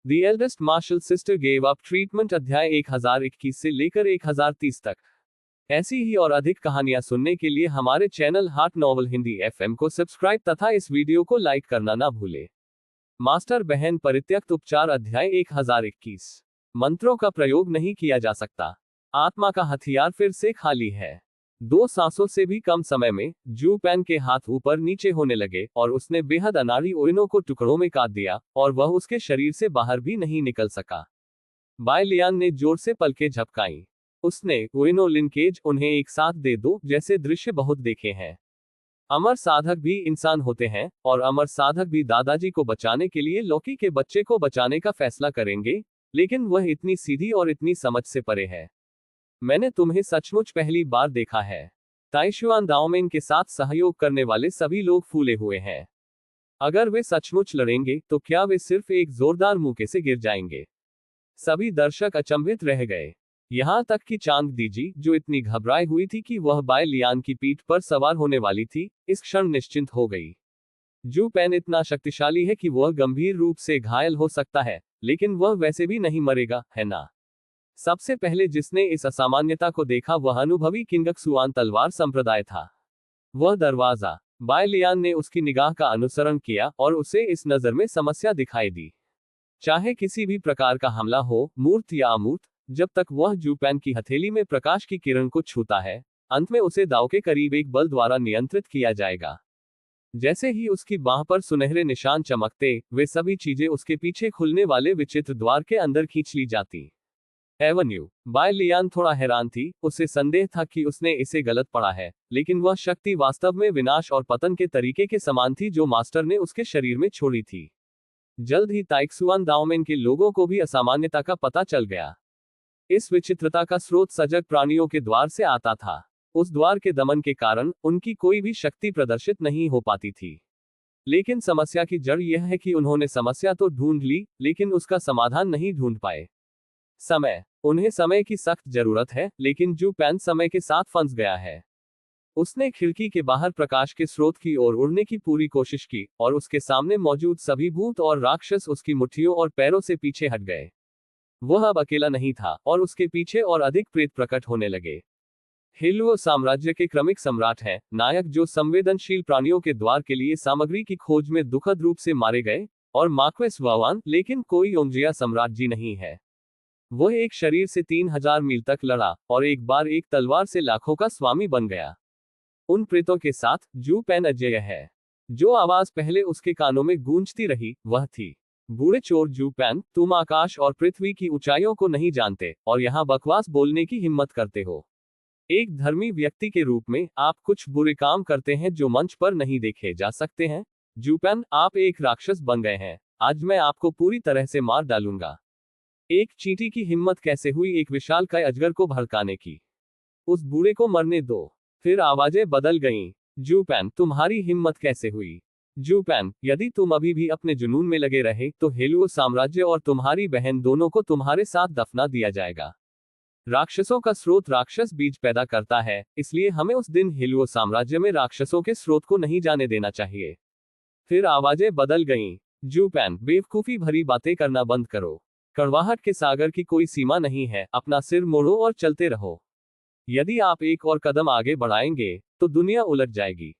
The eldest martial sister gave up treatment अध्याय 1021 से लेकर 1030 तक। ऐसी ही और अधिक कहानियां सुनने के लिए हमारे channel heart novel Hindi FM को सब्सक्राइब तथा इस वीडियो को लाइक करना ना भूले। मास्टर बहन परित्यक्त उपचार अध्याय 1021। मंत्रों का प्रयोग नहीं किया जा सकता। आत्मा का हथियार फिर से खाली है। 2 सांसों से भी कम समय में जू पेन के हाथ ऊपर नीचे होने लगे और उसने बेहद अनाड़ी ओइनो को टुकड़ों में काट दिया और वह उसके शरीर से बाहर भी नहीं निकल सका। बाय लियान ने जोर से पलकें झपकाईं। उसने ओइनो लिनकेज उन्हें एक साथ दे दो जैसे दृश्य बहुत देखे हैं। अमर साधक भी इंसान होते हैं और अमर साधक भी दादाजी को बचाने के लिए लौकी के बच्चे को बचाने का फैसला करेंगे, लेकिन वह इतनी सीधी और इतनी समझ से परे है। मैंने तुम्हें सचमुच पहली बार देखा है। ताइशुआन दाओमेन के साथ सहयोग करने वाले सभी लोग फूले हुए हैं। अगर वे सचमुच लड़ेंगे तो क्या वे सिर्फ एक जोरदार मुक्के से गिर जाएंगे? सभी दर्शक अचंभित रह गए। यहां तक कि चांग दीजी, जो इतनी घबराई हुई थी कि वह बाय लियान की पीठ पर सवार होने वाली थी, इस क्षण निश्चिंत हो गई। जू पेन इतना शक्तिशाली है कि वह गंभीर रूप से घायल हो सकता है, लेकिन वह वैसे भी नहीं मरेगा, है ना? सबसे पहले जिसने इस असामान्यता को देखा वह अनुभवी किंगक्सुआन तलवार संप्रदाय था। वह दरवाजा। बाय लियान ने उसकी निगाह का अनुसरण किया और उसे इस नजर में समस्या दिखाई दी। चाहे किसी भी प्रकार का हमला हो, मूर्त या अमूर्त, जब तक वह जू पेन की हथेली में प्रकाश की किरण को छूता है, अंत में उसे दांव के करीब एक बल द्वारा नियंत्रित किया जाएगा। जैसे ही उसकी बाह पर सुनहरे निशान चमकते, वे सभी चीजें उसके पीछे खुलने वाले विचित्र द्वार के अंदर खींच ली जाती। एवेन्यू। बाय लियान थोड़ा हैरान थी, उसे संदेह था कि उसने इसे गलत पढ़ा है, लेकिन वह शक्ति वास्तव में विनाश और पतन के तरीके के समान थी जो मास्टर ने उसके शरीर में छोड़ी थी। जल्द ही ताइक्सुआन दाओमेन के लोगों को भी असामान्यता का पता चल गया। इस विचित्रता का स्रोत सजग प्राणियों के द्वार से आता था। उस द्वार के दमन के कारण उनकी कोई भी शक्ति प्रदर्शित नहीं हो पाती थी। लेकिन समस्या की जड़ यह है कि उन्होंने समस्या तो ढूंढ ली, लेकिन उसका समाधान नहीं ढूंढ पाए। समय। उन्हें समय की सख्त जरूरत है, लेकिन जू पेन समय के साथ फंस गया है। उसने खिड़की के बाहर प्रकाश के स्रोत की ओर उड़ने की पूरी कोशिश की, और उसके सामने मौजूद सभी भूत और राक्षस उसकी मुट्ठियों और पैरों से पीछे हट गए। वह अब अकेला नहीं था, और उसके पीछे और अधिक प्रेत प्रकट होने लगे। हेलुओ साम्राज्य के क्रमिक सम्राट हैं, नायक जो संवेदनशील प्राणियों के द्वार के लिए सामग्री की खोज में दुखद रूप से मारे गए, और मार्क्वेस वावान, लेकिन कोई ओंजिया सम्राट जी नहीं है। वह एक शरीर से 3000 मील तक लड़ा, और एक बार एक तलवार से लाखों का स्वामी बन गया। उन प्रेतों के साथ जू पेन अजेय है। जो आवाज पहले उसके कानों में गूंजती रही, वह थी, बूढ़े चोर जू पेन, तुम आकाश और पृथ्वी की ऊंचाइयों को नहीं जानते, और यहाँ बकवास बोलने की हिम्मत करते हो। एक धर्मी व्यक्ति के रूप में आप कुछ बुरे काम करते हैं जो मंच पर नहीं देखे जा सकते हैं। जू पेन, आप एक राक्षस बन गए हैं। आज मैं आपको पूरी तरह से मार डालूंगा। एक चींटी की हिम्मत कैसे हुई एक विशालकाय अजगर को भड़काने की? उस बूढ़े को मरने दो। फिर आवाजें बदल गईं। जू पेन, तुम्हारी हिम्मत कैसे हुई? जू पेन, यदि तुम अभी भी अपने जुनून में लगे रहे तो हेलुओ साम्राज्य और तुम्हारी बहन दोनों को तुम्हारे साथ दफना दिया जाएगा। राक्षसों का स्रोत राक्षस बीज पैदा करता है, इसलिए हमें उस दिन हेलुओ साम्राज्य में राक्षसों के स्रोत को नहीं जाने देना चाहिए। फिर आवाजें बदल गईं। जू पेन, बेवकूफी भरी बातें करना बंद करो। कड़वाहट के सागर की कोई सीमा नहीं है, अपना सिर मोड़ो और चलते रहो। यदि आप एक और कदम आगे बढ़ाएंगे तो दुनिया उलट जाएगी।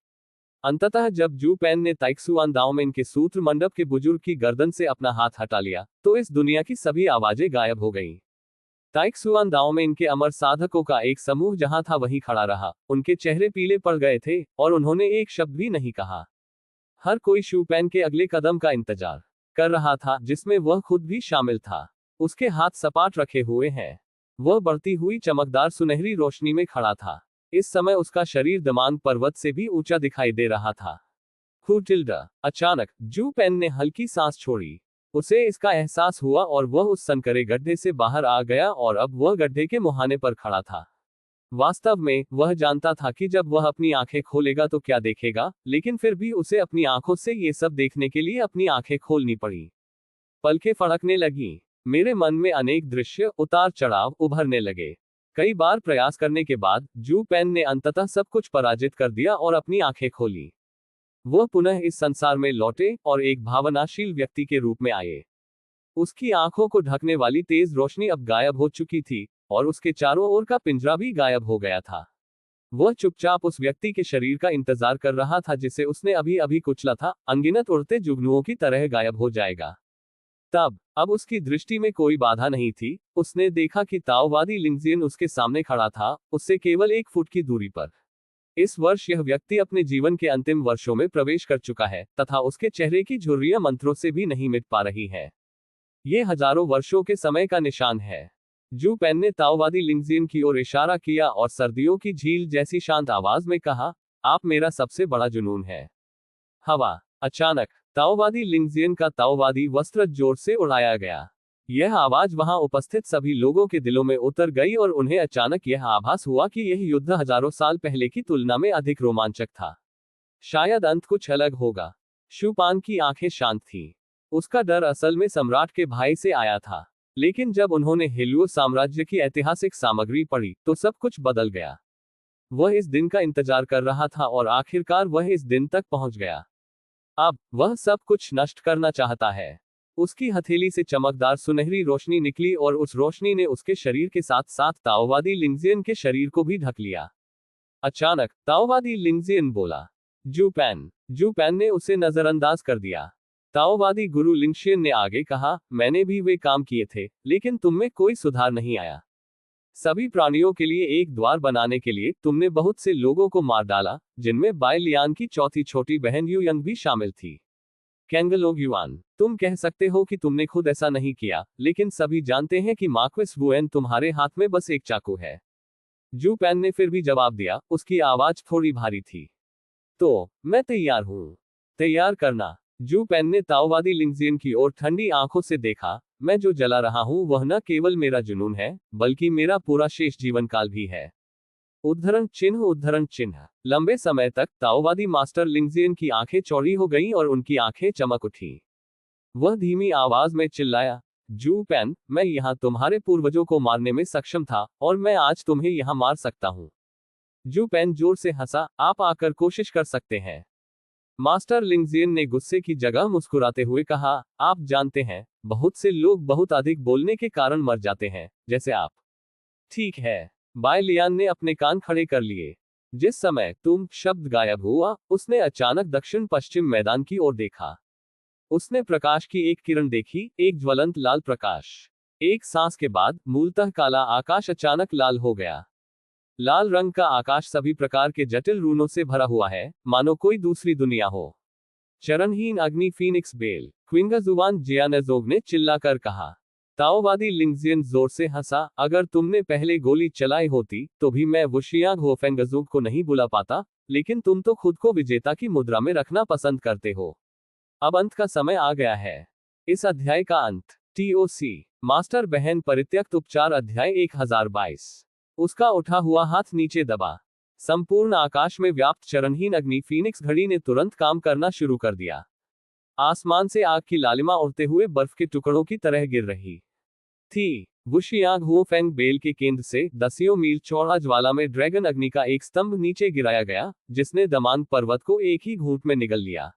अंततः जब जू पेन ने ताइक्सुआन दाओमेन के सूत्र मंडप के बुजुर्ग की गर्दन से अपना हाथ हटा लिया, तो इस दुनिया की सभी आवाजें गायब हो गईं। ताइक्सुआन दाओमेन के अमर साधकों का एक समूह जहां था वहीं खड़ा रहा। उनके चेहरे पीले पड़ गए थे, और उन्होंने एक शब्द भी नहीं कहा। हर कोई शू पेन के अगले कदम का इंतजार कर रहा था, जिसमें वह खुद भी शामिल था। उसके हाथ सपाट रखे हुए हैं। वह बढ़ती हुई चमकदार सुनहरी रोशनी में खड़ा था। इस समय उसका शरीर दमांग पर्वत से भी ऊंचा दिखाई दे रहा था। हुटिल्डा। अचानक जू पेन ने हल्की सांस छोड़ी। उसे इसका एहसास हुआ और वह उस संकरे गड्ढे से बाहर आ गया, और अब वह गड्ढे के मुहाने पर खड़ा था। वास्तव में वह जानता था कि जब वह अपनी आंखें खोलेगा तो क्या देखेगा, लेकिन फिर भी उसे अपनी आंखों से ये सब देखने के लिए अपनी आंखें खोलनी पड़ी। पलकें फड़कने लगीं। मेरे मन में अनेक दृश्य, उतार चढ़ाव उभरने लगे। कई बार प्रयास करने के बाद जू पेन ने अंततः सब कुछ पराजित कर दिया और अपनी आंखें खोली। वह पुनः इस संसार में लौटे और एक भावनाशील व्यक्ति के रूप में आए। उसकी आंखों को ढकने वाली तेज रोशनी अब गायब हो चुकी थी, और उसके चारों ओर का पिंजरा भी गायब हो गया था। वह चुपचाप उस व्यक्ति के शरीर का इंतजार कर रहा था जिसे उसने अभी अभी कुचला था, अनगिनत उड़ते जुगनुओं की तरह गायब हो जाएगा। तब अब उसकी दृष्टि में कोई बाधा नहीं थी। उसने देखा कि ताओवादी लिंगजिन उसके सामने खड़ा था, उससे केवल 1 फुट की दूरी पर। इस वर्ष यह व्यक्ति अपने जीवन के अंतिम वर्षों में प्रवेश कर चुका है, तथा उसके चेहरे की झुर्रियां मंत्रों से भी नहीं मिट पा रही हैं। ये हजारों वर्षों के समय का निशान है। जू पेन ने ताओवादी लिंगजिन की ओर इशारा किया और सर्दियों की झील जैसी शांत आवाज में कहा, आप मेरा सबसे बड़ा जुनून है। हवा। अचानक ताओवादी लिंगजिन का ताओवादी वस्त्र जोर से उड़ाया गया। यह आवाज वहां उपस्थित सभी लोगों के दिलों में उतर गई और उन्हें अचानक यह आभास हुआ कि यह युद्ध हजारों साल पहले की तुलना में अधिक रोमांचक था। शायद अंत कुछ अलग होगा। शूपान की आंखें शांत थीं। उसका डर असल में सम्राट के भाई से आया था। लेकिन जब उन्होंने हेलुओ साम्राज्य की ऐतिहासिक सामग्री पढ़ी तो सब कुछ बदल गया। वह इस दिन का इंतजार कर रहा था और आखिरकार वह इस दिन तक पहुंच गया। अब वह सब कुछ नष्ट करना चाहता है। उसकी हथेली से चमकदार सुनहरी रोशनी निकली और उस रोशनी ने उसके शरीर के साथ साथ ताओवादी लिंगजिन के शरीर को भी ढक लिया। अचानक ताओवादी लिंगजिन बोला, जू पेन। जू पेन ने उसे नजरअंदाज कर दिया। ताओवादी गुरु लिंगशियन ने आगे कहा, मैंने भी वे काम किए थे, लेकिन तुम में कोई सुधार नहीं आया। सभी प्राणियों के लिए एक द्वार बनाने के लिए तुमने बहुत से लोगों को मार डाला, जिनमें बाय लियान की चौथी छोटी बहन यू यंग भी शामिल थी। कैंगलोग युआन, तुम कह सकते हो कि तुमने खुद ऐसा नहीं किया, लेकिन सभी जानते हैं कि मार्क्विस वुएन तुम्हारे हाथ में बस एक चाकू है। जू पेन ने फिर भी जवाब दिया, उसकी आवाज थोड़ी भारी थी। तो मैं तैयार हूं। तैयार करना। जू पेन ने ताओवादी लिंगजिन की ओर ठंडी आंखों से देखा, मैं जो जला रहा हूं वह न केवल मेरा जुनून है, बल्कि मेरा पूरा शेष जीवन काल भी है। उद्धरण चिन्ह उद्धरण चिन्ह। लंबे समय तक ताओवादी मास्टर लिंगजिन की आंखें चौड़ी हो गईं और उनकी आंखें चमक उठी। वह धीमी आवाज में चिल्लाया, जू पेन, मैं यहां तुम्हारे पूर्वजों को मारने में सक्षम था, और मैं आज तुम्हें यहां मार सकता हूं। जू पेन जोर से हंसा, आप आकर कोशिश कर सकते हैं। मास्टर लिंगजिन ने गुस्से की जगह मुस्कुराते हुए कहा, आप जानते हैं, बहुत से लोग बहुत अधिक बोलने के कारण मर जाते हैं, जैसे आप। ठीक है। बाय लियान ने अपने कान खड़े कर लिए। जिस समय तुम शब्द गायब हुआ, उसने अचानक दक्षिण पश्चिम मैदान की ओर देखा। उसने प्रकाश की एक किरण देखी, एक ज्वलंत लाल प्रकाश। एक सांस के बाद मूलतः काला आकाश अचानक लाल हो गया। लाल रंग का आकाश सभी प्रकार के जटिल रूनों से भरा हुआ है, मानो कोई दूसरी दुनिया हो। चरणहीन अग्नि फीनिक्स बेल, क्विंगा जुवान जियानेजोग ने चिल्लाकर कहा। ताओवादी लिंगजिन जोर से हंसा, अगर तुमने पहले गोली चलाई होती तो भी मैं वुशियांग होफेंगजुग को नहीं बुला पाता, लेकिन तुम तो खुद को विजेता की मुद्रा में रखना पसंद करते हो। अब अंत का समय आ गया है। इस अध्याय का अंत। TOC मास्टर बहन परित्यक्त उपचार अध्याय 1022। उसका उठा हुआ हाथ नीचे दबा। संपूर्ण आकाश में व्याप्त चरणहीन अग्नि फीनिक्स घड़ी ने तुरंत काम करना शुरू कर दिया। आसमान से आग की लालिमा उड़ते हुए बर्फ के टुकड़ों की तरह गिर रही थी। वुशियांग हुओफेंग बेल के केंद्र से 10 मील चौड़ा ज्वाला में ड्रैगन अग्नि का एक स्तंभ नीचे गिराया गया, जिसने दमांग पर्वत को एक ही घूंट में निगल लिया।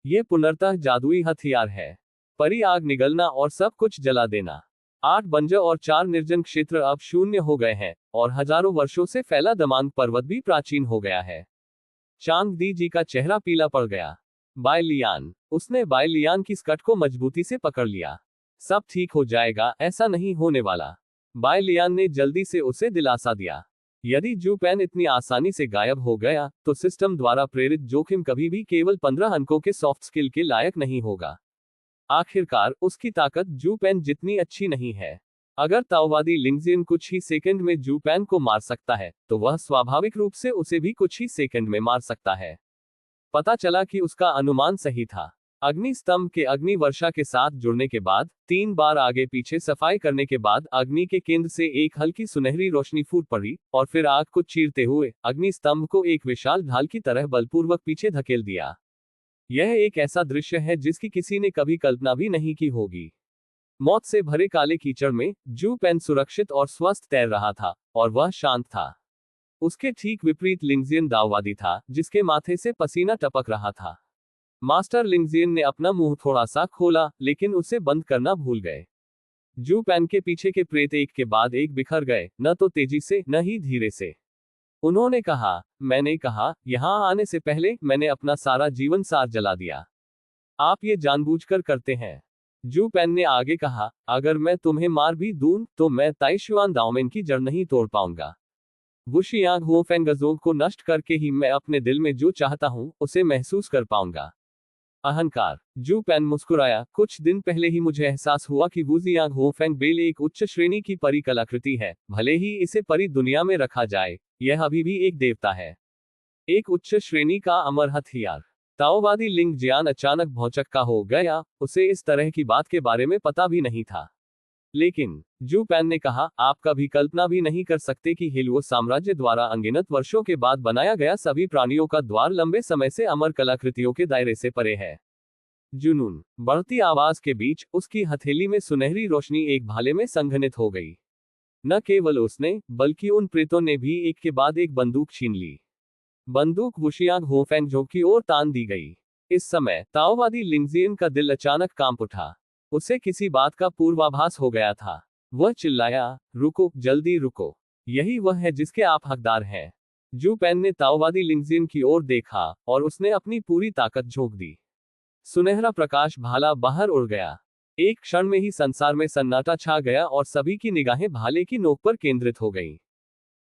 यह पुनर्तः जादुई हथियार है। परी आग निगलना और सब कुछ जला देना। 8 बंजर और 4 निर्जन क्षेत्र अब शून्य हो गए हैं, और हजारों वर्षों से फैला दमांग पर्वत भी प्राचीन हो गया है। चांग दी जी का चेहरा पीला पड़ गया। Bai Lian. उसने बाय लियान की स्कर्ट को मजबूती से पकड़ लिया। सब ठीक हो जाएगा, ऐसा नहीं होने वाला। बाय लियान ने जल्दी से उसे दिलासा दिया। यदि जू पेन इतनी आसानी से गायब हो गया, तो सिस्टम द्वारा प्रेरित जोखिम कभी भी केवल 15 अंकों के सॉफ्ट स्किल के लायक नहीं होगा। आखिरकार उसकी ताकत जू पेन जितनी अच्छी नहीं है। अगर ताओवादी लिंगजिन कुछ ही सेकंड में जू पेन को मार सकता है, तो वह स्वाभाविक रूप से उसे भी कुछ ही सेकंड में मार सकता है। पता चला कि उसका अनुमान सही था। अग्नि स्तंभ के अग्नि वर्षा के साथ जुड़ने के बाद, 3 बार आगे पीछे सफाई करने के बाद अग्नि के केंद्र से एक हल्की सुनहरी रोशनी फूट पड़ी, और फिर आग को चीरते हुए अग्नि स्तंभ को एक विशाल ढाल की तरह बलपूर्वक पीछे धकेल दिया। यह एक ऐसा दृश्य है जिसकी किसी ने कभी कल्पना भी नहीं की होगी। मौत से भरे काले कीचड़ में जू पेन सुरक्षित और स्वस्थ तैर रहा था, और वह शांत था। उसके ठीक विपरीत लिंगजिन दाववादी था, जिसके माथे से पसीना टपक रहा था। मास्टर लिंगजियन ने अपना मुंह थोड़ा सा खोला, लेकिन उसे बंद करना भूल गए। जू पेन के पीछे के प्रेत एक के बाद एक बिखर गए, न तो तेजी से न ही धीरे से। उन्होंने कहा, मैंने कहा, यहां आने से पहले मैंने अपना सारा जीवन सार जला दिया। आप ये जानबूझकर करते हैं। जू पेन ने आगे कहा, अगर मैं तुम्हें मार भी दूं, तो मैं ताइशुआन दाओमेन की जड़ नहीं तोड़ पाऊंगा। वुशियांग हुओफेंगजोग को नष्ट करके ही मैं अपने दिल में जो चाहता हूं, उसे महसूस कर पाऊंगा। अहंकार। जू पेन मुस्कुराया, कुछ दिन पहले ही मुझे एहसास हुआ कि वुजियांग होफेंग बेल एक उच्च श्रेणी की परी कलाकृति है। भले ही इसे परी दुनिया में रखा जाए, यह अभी भी एक देवता है, एक उच्च श्रेणी का अमर हथियार। ताओवादी लिंग जियान अचानक भौचक्का हो गया, उसे इस तरह की बात के बारे में पता भी नहीं था। लेकिन जू पेन ने कहा, आप कभी कल्पना भी नहीं कर सकते कि हिलवो साम्राज्य द्वारा अनगिनत वर्षों के बाद बनाया गया सभी प्राणियों का द्वार लंबे समय से अमर कलाकृतियों के दायरे से परे है। जुनून। बढ़ती आवाज के बीच उसकी हथेली में सुनहरी रोशनी एक भाले में संघनित हो गई। न केवल उसने, बल्कि उन प्रेतों ने भी एक के बाद एक बंदूक छीन ली। बंदूक वुशियांग होफेंगजो की ओर तान दी गई। इस समय ताओवादी लिंगजियन का दिल अचानक कांप उठा। उसे किसी बात का पूर्वाभास हो गया था। वह चिल्लाया, रुको, जल्दी रुको, यही वह है जिसके आप हकदार हैं। जू पेन ने ताओवादी लिंगजियन की ओर देखा, और उसने अपनी पूरी ताकत झोंक दी। सुनहरा प्रकाश भाला बाहर उड़ गया। एक क्षण में ही संसार में सन्नाटा छा गया और सभी की निगाहें भाले की नोक पर केंद्रित हो गईं।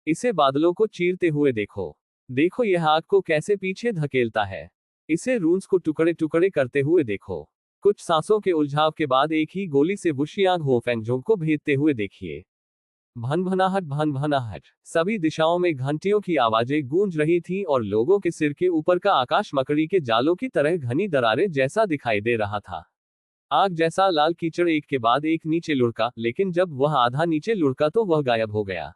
इसे बादलों को चीरते हुए देखो। देखो यह आग को कैसे पीछे धकेलता है। इसे रून्स को टुकड़े टुकड़े करते हुए देखो। कुछ सांसों के उलझाव के बाद एक ही गोली से वुशियांग होफेंगजोग को भेदते हुए देखिए। भनभनाहट भनभनाहट। सभी दिशाओं में घंटियों की आवाजें गूंज रही थीं और लोगों के सिर के ऊपर का आकाश मकड़ी के जालों की तरह घनी दरारें जैसा दिखाई दे रहा था। आग जैसा लाल कीचड़ एक के बाद एक नीचे लुढ़का, लेकिन जब वह आधा नीचे लुढ़का तो वह गायब हो गया।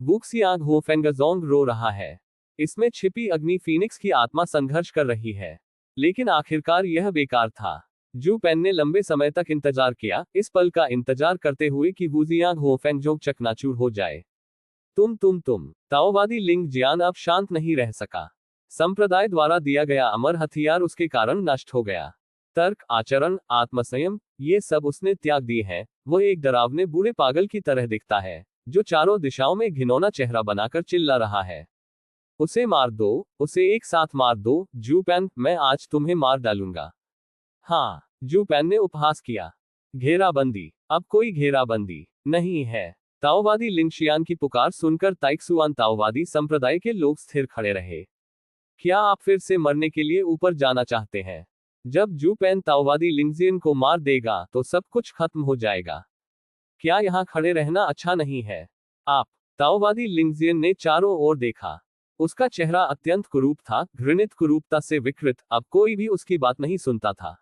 वुक्सियांग होफेंगजोंग रो रहा है। इसमें छिपी अग्नि फीनिक्स की आत्मा संघर्ष कर रही है। लेकिन आखिरकार यह बेकार था। जू पेन ने लंबे समय तक इंतजार किया, इस पल का इंतजार करते हुए कि वुजियांग होफेंगजोग चकनाचूर हो जाए। तुम। ताओवादी लिंग जियान अब शांत नहीं रह सका। संप्रदाय द्वारा दिया गया अमर हथियार उसके कारण नष्ट हो गया। तर्क, आचरण, आत्मसंयम, ये सब उसने त्याग दिए हैं। वह एक डरावने बूढ़े पागल की तरह दिखता है, जो चारों दिशाओं में घिनौना चेहरा बनाकर चिल्ला रहा है। उसे मार दो, उसे एक साथ मार दो, जू पेन, मैं आज तुम्हें मार डालूंगा। हाँ, जू पेन ने उपहास किया। घेराबंदी। अब कोई घेराबंदी नहीं है। ताओवादी लिंगशियान की पुकार सुनकर ताइक्सुआन ताओवादी संप्रदाय के लोग स्थिर खड़े रहे। क्या आप फिर से मरने के लिए ऊपर जाना चाहते हैं? जब जू पेन ताओवादी लिंगजियन को मार देगा तो सब कुछ खत्म हो जाएगा। क्या यहां खड़े रहना अच्छा नहीं है? आप। ताओवादी लिंगजियन ने चारों ओर देखा। उसका चेहरा अत्यंत कुरूप था, घृणित कुरूपता से विकृत। अब कोई भी उसकी बात नहीं सुनता था।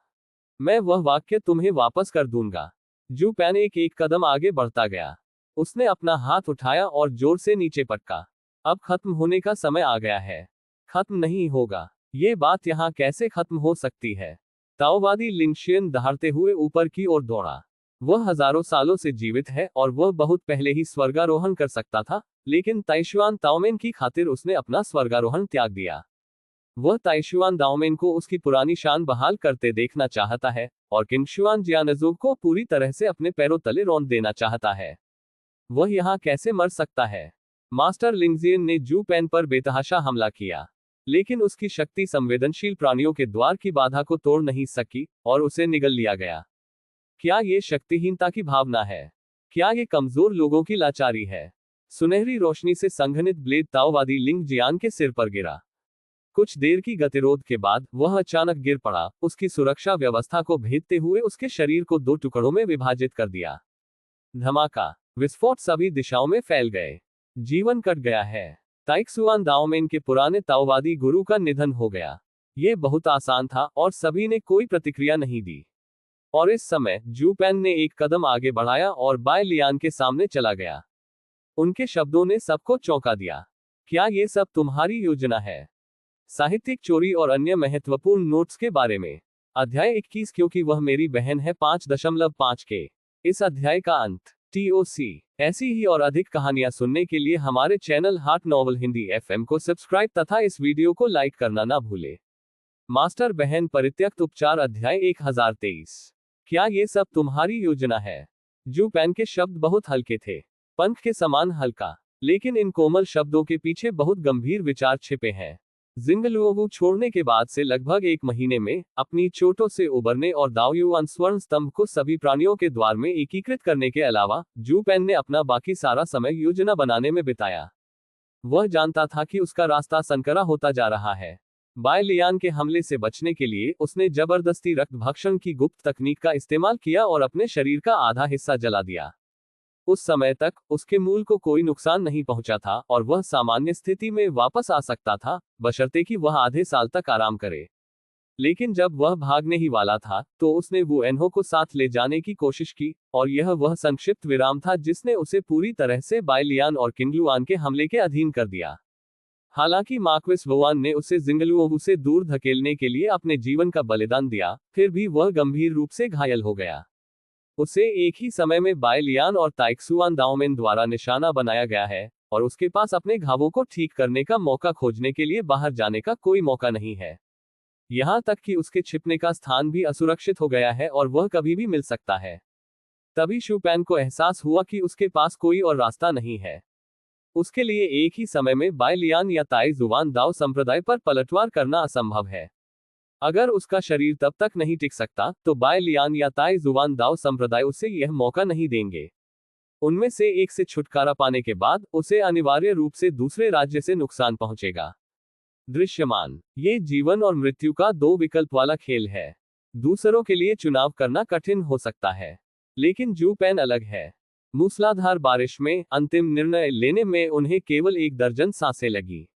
मैं वह वाक्य तुम्हें वापस कर दूंगा। जू पेन एक कदम आगे बढ़ता गया। उसने अपना हाथ उठाया और जोर से नीचे पटका। अब खत्म होने का समय आ गया है। खत्म नहीं होगा। ये बात यहाँ कैसे खत्म हो सकती है? ताओवादी लिंगशियन दहाड़ते हुए ऊपर की ओर दौड़ा। वह हजारों सालों से जीवित है और वह बहुत पहले ही स्वर्गारोहण कर सकता था, लेकिन ताइशुआन ताओमेन की खातिर उसने अपना स्वर्गारोहण त्याग दिया। वह ताइशुआन दाओमेन को उसकी पुरानी शान बहाल करते देखना चाहता है, और किंगशुआन जियानजोग को पूरी तरह से अपने पैरों तले रौंद देना चाहता है। वह यहाँ कैसे मर सकता है? मास्टर लिंगजियन ने जू पेन पर बेतहाशा हमला किया, लेकिन उसकी शक्ति संवेदनशील प्राणियों के द्वार की बाधा को तोड़ नहीं सकी, और उसे निगल लिया गया। क्या ये शक्तिहीनता की भावना है? क्या ये कमजोर लोगों की लाचारी है? सुनहरी रोशनी से संघनित ब्लेड ताओवादी लिंग जियान के सिर पर गिरा। कुछ देर की गतिरोध के बाद वह अचानक गिर पड़ा, उसकी सुरक्षा व्यवस्था को भेदते हुए उसके शरीर को दो टुकड़ों में विभाजित कर दिया। धमाका, विस्फोट सभी दिशाओं में फैल गए। जीवन कट गया है। ताइक्सुआन दाओमेन के पुराने ताओवादी गुरु का निधन हो गया। ये बहुत आसान था और सभी ने कोई प्रतिक्रिया नहीं दी। और इस समय जू पेन ने एक कदम आगे बढ़ाया और बाय लियान के सामने चला गया। उनके शब्दों ने सबको चौंका दिया। क्या ये सब तुम्हारी योजना है? साहित्यिक चोरी और अन्य महत्वपूर्ण नोट्स के बारे में। अध्याय 21, क्योंकि वह मेरी बहन है 5.5 के इस अध्याय का अंत। TOC। ऐसी ही और अधिक कहानियां सुनने के लिए हमारे चैनल हाट नॉवल हिंदी FM को सब्सक्राइब तथा इस वीडियो को लाइक करना ना भूले। मास्टर बहन परित्यक्त उपचार अध्याय 1023। क्या ये सब तुम्हारी योजना है? जू पेन के शब्द बहुत हल्के थे, पंख के समान हल्का, लेकिन इन कोमल शब्दों के पीछे बहुत गंभीर विचार छिपे हैं। जिंगलुओगु छोड़ने के बाद से लगभग 1 महीने में अपनी चोटों से उबरने और दाओयुआन स्वर्ण स्तंभ को सभी प्राणियों के द्वार में एकीकृत करने के अलावा जू पेन ने अपना बाकी सारा समय योजना बनाने में बिताया। वह जानता था कि उसका रास्ता संकरा होता जा रहा है। बाय लियान के हमले से बचने के लिए उसने जबरदस्ती रक्त भक्षण की गुप्त तकनीक का इस्तेमाल किया और अपने शरीर का आधा हिस्सा जला दिया। उस समय तक उसके मूल को कोई नुकसान नहीं पहुंचा था और वह सामान्य स्थिति में वापस आ सकता था, बशर्ते कि वह आधे साल तक आराम करे। लेकिन जब वह भागने ही वाला था तो उसने वू एनहो को साथ ले जाने की कोशिश की, और यह वह संक्षिप्त विराम था जिसने उसे पूरी तरह से बाय लियान और किंगलुआन के हमले के अधीन कर दिया। हालांकि मार्क्विस वुआन ने उसे जिंगलुओगु से दूर धकेलने के लिए अपने जीवन का बलिदान दिया, फिर भी वह गंभीर रूप से घायल हो गया। उसे एक ही समय में बाय लियान और ताइक्सुआन दाओमेन द्वारा निशाना बनाया गया है, और उसके पास अपने घावों को ठीक करने का मौका खोजने के लिए बाहर जाने का कोई मौका नहीं है। यहां तक कि उसके छिपने का स्थान भी असुरक्षित हो गया है और वह कभी भी मिल सकता है। तभी शू पेन को एहसास हुआ कि उसके पास कोई और रास्ता नहीं है। उसके लिए एक ही समय में बाय लियान या ताई जुवान दाओ संप्रदाय पर पलटवार करना असंभव है। अगर उसका शरीर तब तक नहीं टिक सकता तो बाय लियान या ताई जुवान दाओ संप्रदाय उसे यह मौका नहीं देंगे। उनमें से एक से छुटकारा पाने के बाद उसे अनिवार्य रूप से दूसरे राज्य से नुकसान पहुंचेगा। दृश्यमान, ये जीवन और मृत्यु का 2 विकल्प वाला खेल है। दूसरों के लिए चुनाव करना कठिन हो सकता है, लेकिन जू पेन अलग है। मूसलाधार बारिश में अंतिम निर्णय लेने में उन्हें केवल 1 दर्जन सांसें लगी।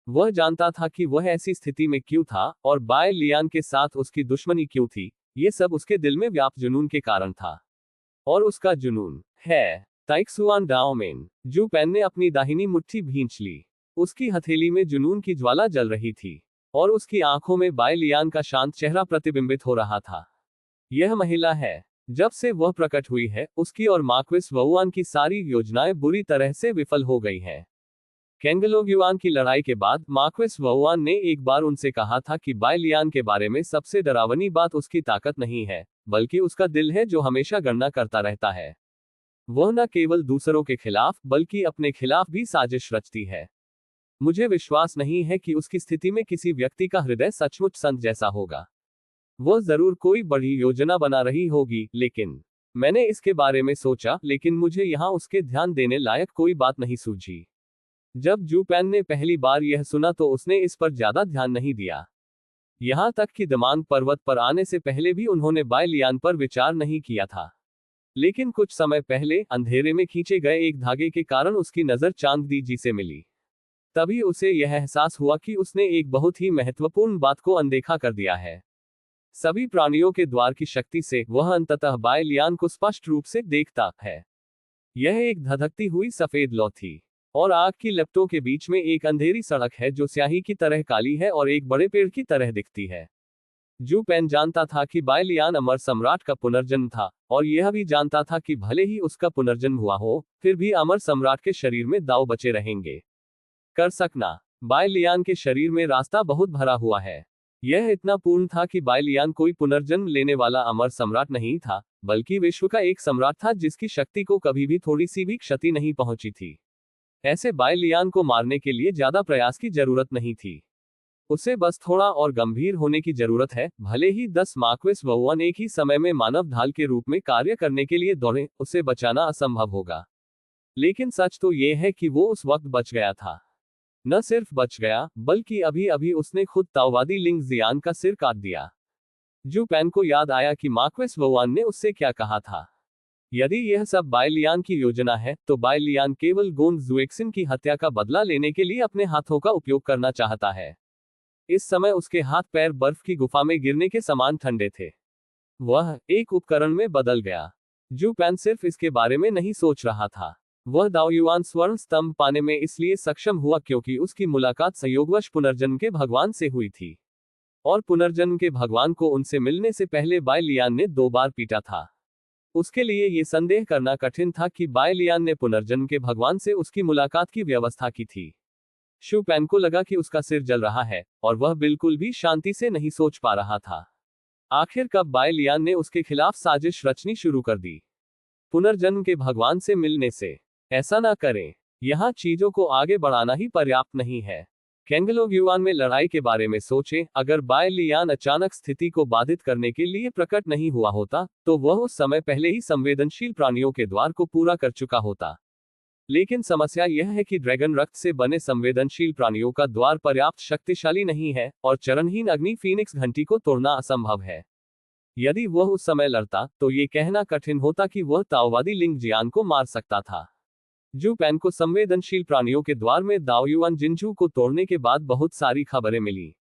वह जानता था कि वह ऐसी स्थिति में क्यों था और बाय लियान के साथ उसकी दुश्मनी क्यों थी। ये सब उसके दिल में व्याप्त जुनून के कारण था। और उसका जुनून है ताइक्सुआन दाओमेन। जू पेन ने अपनी दाहिनी मुट्ठी भींच ली। उसकी हथेली में जुनून की ज्वाला जल रही थी, और उसकी आंखों में बाय लियान का शांत चेहरा प्रतिबिंबित हो रहा था। यह महिला है। जब से वह प्रकट हुई है, उसकी और मार्क्विस वुआन की सारी योजनाएं बुरी तरह से विफल हो गई हैं। केंगलोगयुआन की लड़ाई के बाद मार्क्विस वुआन ने एक बार उनसे कहा था कि बाय लियान के बारे में सबसे डरावनी बात उसकी ताकत नहीं है, बल्कि उसका दिल है जो हमेशा गणना करता रहता है। वह न केवल दूसरों के खिलाफ बल्कि अपने खिलाफ भी साजिश रचती है। मुझे विश्वास नहीं है कि उसकी स्थिति में किसी व्यक्ति का हृदय सचमुच संत जैसा होगा। वह जरूर कोई बड़ी योजना बना रही होगी, लेकिन मैंने इसके बारे में सोचा, लेकिन मुझे यहां उसके ध्यान देने लायक कोई बात नहीं सूझी। जब जू पेन ने पहली बार यह सुना तो उसने इस पर ज्यादा ध्यान नहीं दिया। यहां तक कि दमांग पर्वत पर आने से पहले भी उन्होंने बाय लियान पर विचार नहीं किया था। लेकिन कुछ समय पहले अंधेरे में खींचे गए एक धागे के कारण उसकी नजर चांदनी जी से मिली। तभी उसे यह एहसास हुआ कि उसने एक बहुत ही महत्वपूर्ण बात को अनदेखा कर दिया है। सभी प्राणियों के द्वार की शक्ति से वह अंततः बाय लियान को स्पष्ट रूप से देखता है। यह एक धधकती हुई सफेद लौ थी, और आग की लपटों के बीच में एक अंधेरी सड़क है जो स्याही की तरह काली है और एक बड़े पेड़ की तरह दिखती है। जू पेन जानता था कि बाय लियान अमर सम्राट का पुनर्जन्म था, और यह भी जानता था कि भले ही उसका पुनर्जन्म हुआ हो, फिर भी अमर सम्राट के शरीर में दांव बचे रहेंगे। कर सकना। बाय लियान के शरीर में रास्ता बहुत भरा हुआ है। यह इतना पूर्ण था कि बाय लियान कोई पुनर्जन्म लेने वाला अमर सम्राट नहीं था, बल्कि विश्व का एक सम्राट था जिसकी शक्ति को कभी भी थोड़ी सी भी क्षति नहीं पहुंची थी। ऐसे बाय लियान को मारने के लिए ज्यादा प्रयास की जरूरत नहीं थी। उसे बस थोड़ा और गंभीर होने की जरूरत है। भले ही 10 मार्क्विस वुआन एक ही समय में मानव ढाल के रूप में कार्य करने के लिए दौड़े, उसे बचाना असंभव होगा। लेकिन सच तो यह है कि वो उस वक्त बच गया था। न सिर्फ बच गया, बल्कि अभी अभी उसने खुद ताओवादी लिंग जियान का सिर काट दिया। जू पेन को याद आया कि मार्क्विस वुआन ने उससे क्या कहा था। यदि यह सब बाय लियान की योजना है, तो बाय लियान केवल गोंग जुएक्सिन की हत्या का बदला लेने के लिए अपने हाथों का उपयोग करना चाहता है। इस समय उसके हाथ पैर बर्फ की गुफा में गिरने के समान ठंडे थे। वह एक उपकरण में बदल गया। जू पेन सिर्फ इसके बारे में नहीं सोच रहा था। वह दाओयुआन स्वर्ण स्तंभ पाने में इसलिए सक्षम हुआ क्योंकि उसकी मुलाकात संयोगवश पुनर्जन्म के भगवान से हुई थी। और पुनर्जन्म के भगवान को उनसे मिलने से पहले बाय लियान ने 2 बार पीटा था। उसके लिए ये संदेह करना कठिन था कि बाय लियान ने पुनर्जन्म के भगवान से उसकी मुलाकात की व्यवस्था की थी। शू पेन को लगा कि उसका सिर जल रहा है और वह बिल्कुल भी शांति से नहीं सोच पा रहा था। आखिर कब बाय लियान ने उसके खिलाफ साजिश रचनी शुरू कर दी। पुनर्जन्म के भगवान से मिलने से। ऐसा ना करें। यहाँ चीजों को आगे बढ़ाना ही पर्याप्त नहीं है। कैंगलोग युआन में लड़ाई के बारे में सोचें, अगर बाय लियान अचानक स्थिति को बाधित करने के लिए प्रकट नहीं हुआ होता, तो वह उस समय पहले ही संवेदनशील प्राणियों के द्वार को पूरा कर चुका होता। लेकिन समस्या यह है कि ड्रैगन रक्त से बने संवेदनशील प्राणियों का द्वार पर्याप्त शक्तिशाली नहीं है और चरणहीन अग्नि फीनिक्स घंटी को तोड़ना असंभव है। यदि वह उस समय लड़ता, तो ये कहना कठिन होता कि वह ताओवादी लिंग जियान को मार सकता था। जू पेन को संवेदनशील प्राणियों के द्वार में दाओयुआन जिनजू को तोड़ने के बाद बहुत सारी खबरें मिली।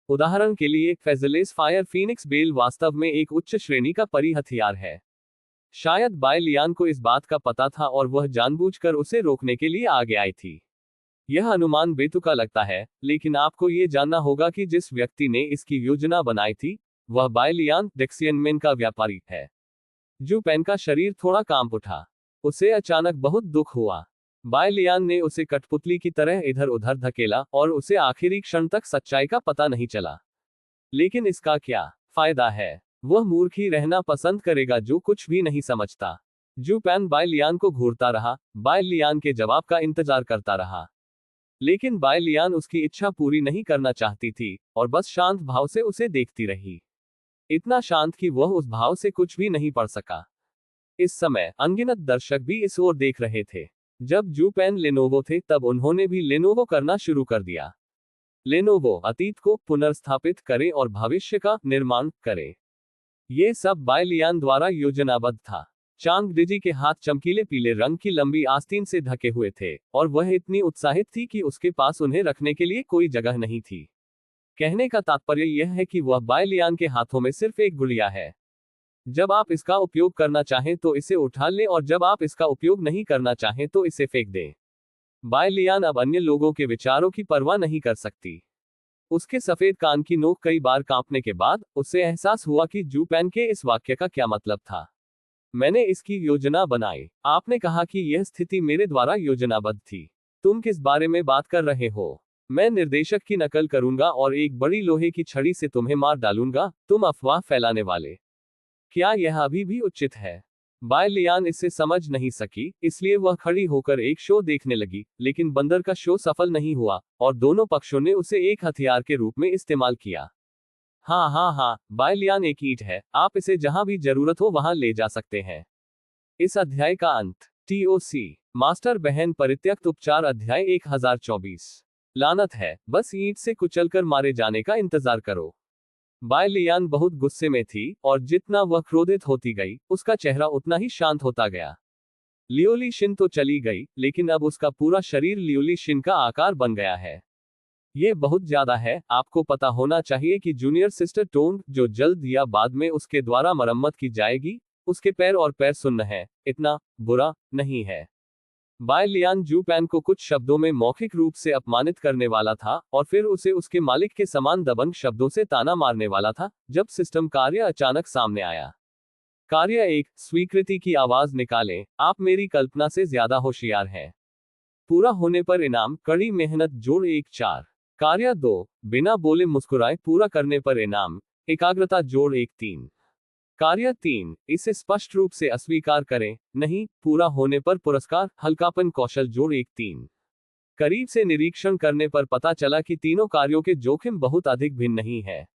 उदाहरण के लिए, फेजलेस फायर फीनिक्स बेल वास्तव में एक उच्च श्रेणी का परी हथियार है। शायद बाय लियान को इस बात का पता था और वह जानबूझकर उसे रोकने के लिए आगे आई थी। यह अनुमान बेतुका लगता है, लेकिन आपको ये जानना होगा कि जिस व्यक्ति ने इसकी योजना बनाई थी, वह बाय लियान डेक्सियनमेन का व्यापारी है। जू पेन का शरीर थोड़ा कांप उठा। उसे अचानक बहुत दुख हुआ। बाय लियान ने उसे कठपुतली की तरह इधर उधर धकेला और उसे आखिरी क्षण तक सच्चाई का पता नहीं चला। लेकिन इसका क्या फायदा है? वह मूर्ख ही रहना पसंद करेगा जो कुछ भी नहीं समझता। जू पेन बाय लियान को घूरता रहा, बाय लियान के जवाब का इंतजार करता रहा। लेकिन बाय लियान उसकी इच्छा पूरी नहीं करना चाहती थी और बस शांत भाव से उसे देखती रही। इतना शांत कि वह उस भाव से कुछ भी नहीं पढ़ सका। इस समय अनगिनत दर्शक भी इस ओर देख रहे थे। जब जू पेन लेनोवो थे, तब उन्होंने भी लेनोवो करना शुरू कर दिया। लेनोवो अतीत को पुनर्स्थापित करे और भविष्य का निर्माण करे। ये सब बाय लियान द्वारा योजनाबद्ध था। चांग डिजी के हाथ चमकीले पीले रंग की लंबी आस्तीन से ढके हुए थे और वह इतनी उत्साहित थी कि उसके पास उन्हें रखने के लिए कोई जगह नहीं थी। कहने का तात्पर्य यह है कि वह बाय लियान के हाथों में सिर्फ एक गुड़िया है। जब आप इसका उपयोग करना चाहें तो इसे उठा लें और जब आप इसका उपयोग नहीं करना चाहें तो इसे फेंक दें। बाय लियान अब अन्य लोगों के विचारों की परवाह नहीं कर सकती। उसके सफेद कान की नोक कई बार कांपने के बाद उसे एहसास हुआ कि जू पेन के इस वाक्य का क्या मतलब था। मैंने इसकी योजना बनाई। आपने कहा कि यह स्थिति मेरे द्वारा योजनाबद्ध थी। तुम किस बारे में बात कर रहे हो? मैं निर्देशक की नकल करूंगा और एक बड़ी लोहे की छड़ी से तुम्हें मार डालूंगा, तुम अफवाह फैलाने वाले। क्या यह अभी भी उचित है? बाय लियान इसे समझ नहीं सकी, इसलिए वह खड़ी होकर एक शो देखने लगी, लेकिन बंदर का शो सफल नहीं हुआ और दोनों पक्षों ने उसे एक हथियार के रूप में इस्तेमाल किया। हाँ, बाय लियान एक ईंट है, आप इसे जहां भी जरूरत हो वहां ले जा सकते हैं। इस अध्याय का अंत। TOC मास्टर बहन परित्यक्त उपचार अध्याय 1024। लानत है, बस ईंट से कुचलकर मारे जाने का इंतजार करो। बाय लियान बहुत गुस्से में थी और जितना वह क्रोधित होती गई, उसका चेहरा उतना ही शांत होता गया। लियोली शिन तो चली गई, लेकिन अब उसका पूरा शरीर लियोली शिन का आकार बन गया है। ये बहुत ज्यादा है। आपको पता होना चाहिए कि जूनियर सिस्टर टोंग, जो जल्द या बाद में उसके द्वारा मरम्मत की जाएगी, उसके पैर और पैर सुन्न है, इतना बुरा नहीं है। बाय लियान जू पेन को कुछ शब्दों में मौखिक रूप से अपमानित करने वाला था और फिर उसे उसके मालिक के समान दबंग शब्दों से ताना मारने वाला था, जब सिस्टम कार्य अचानक सामने आया। कार्य 1, स्वीकृति की आवाज निकालें, आप मेरी कल्पना से ज्यादा होशियार हैं। पूरा होने पर इनाम, कड़ी मेहनत जोड़ 1 4। कार्य 2, बिना बोले मुस्कुराए, पूरा करने पर इनाम, एकाग्रता जोड़ 1 3। कार्य 3, इसे स्पष्ट रूप से अस्वीकार करें, नहीं, पूरा होने पर पुरस्कार, हल्कापन कौशल जोड़ 1 3। करीब से निरीक्षण करने पर पता चला कि तीनों कार्यों के जोखिम बहुत अधिक भिन्न नहीं है।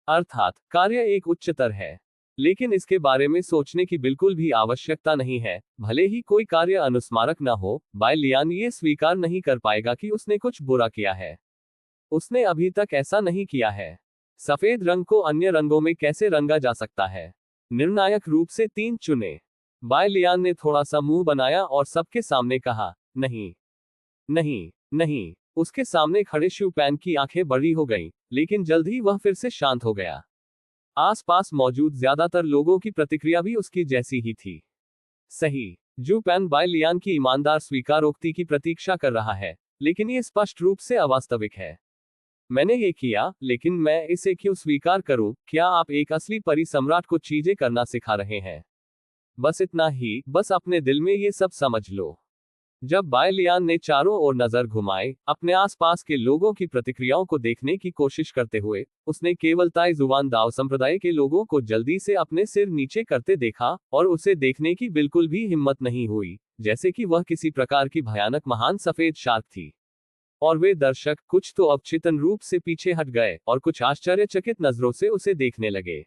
अर्थात कार्य 1 उच्चतर है, लेकिन इसके बारे में सोचने की बिल्कुल भी आवश्यकता नहीं है। भले ही कोई कार्य अनुस्मारक न हो, बाय लियान ये स्वीकार नहीं कर पाएगा कि उसने कुछ बुरा किया है। उसने अभी तक ऐसा नहीं किया है। सफेद रंग को अन्य रंगों में कैसे रंगा जा सकता है? निर्णायक रूप से 3 चुने। बाय लियान ने थोड़ा सा मुंह बनाया और सबके सामने कहा, नहीं, नहीं, नहीं। उसके सामने खड़े शू पेन की आंखें बड़ी हो गईं, लेकिन जल्द ही वह फिर से शांत हो गया। आसपास मौजूद ज्यादातर लोगों की प्रतिक्रिया भी उसकी जैसी ही थी। सही। जू पेन बाय लियान की ईमानदार स्वीकारोक्ति की प्रतीक्षा कर रहा है, लेकिन ये स्पष्ट रूप से अवास्तविक है। मैंने ये किया, लेकिन मैं इसे क्यों स्वीकार करूं? क्या आप एक असली परी सम्राट को चीजें करना सिखा रहे हैं? बस इतना ही, बस अपने दिल में ये सब समझ लो। जब बाय लियान ने चारों ओर नजर घुमाई, अपने आसपास के लोगों की प्रतिक्रियाओं को देखने की कोशिश करते हुए, उसने केवल ताई जुबान दाओ संप्रदाय के लोगों को जल्दी से अपने सिर नीचे करते देखा, और उसे देखने की बिल्कुल भी हिम्मत नहीं हुई, जैसे कि वह किसी प्रकार की भयानक महान सफेद शार्क थी। और वे दर्शक कुछ तो अवचेतन रूप से पीछे हट गए और कुछ आश्चर्यचकित नजरों से उसे देखने लगे,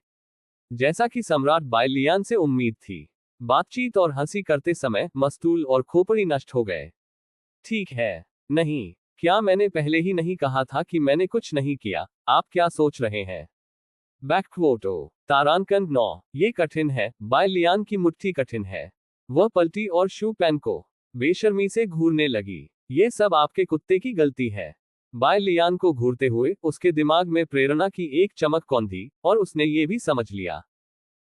जैसा कि सम्राट बाय लियान से उम्मीद थी। बातचीत और हंसी करते समय मस्तूल और खोपड़ी नष्ट हो गए। ठीक है। नहीं, क्या मैंने पहले ही नहीं कहा था कि मैंने कुछ नहीं किया? आप क्या सोच रहे हैं? बैकक्वोटो तारांकन 9। ये कठिन है, बाय लियान की मुट्ठी कठिन है। वह पलटी और शू पेन को बेशर्मी से घूरने लगी। ये सब आपके कुत्ते की गलती है। बाय लियान को घूरते हुए उसके दिमाग में प्रेरणा की एक चमक कौंधी, और उसने ये भी समझ लिया।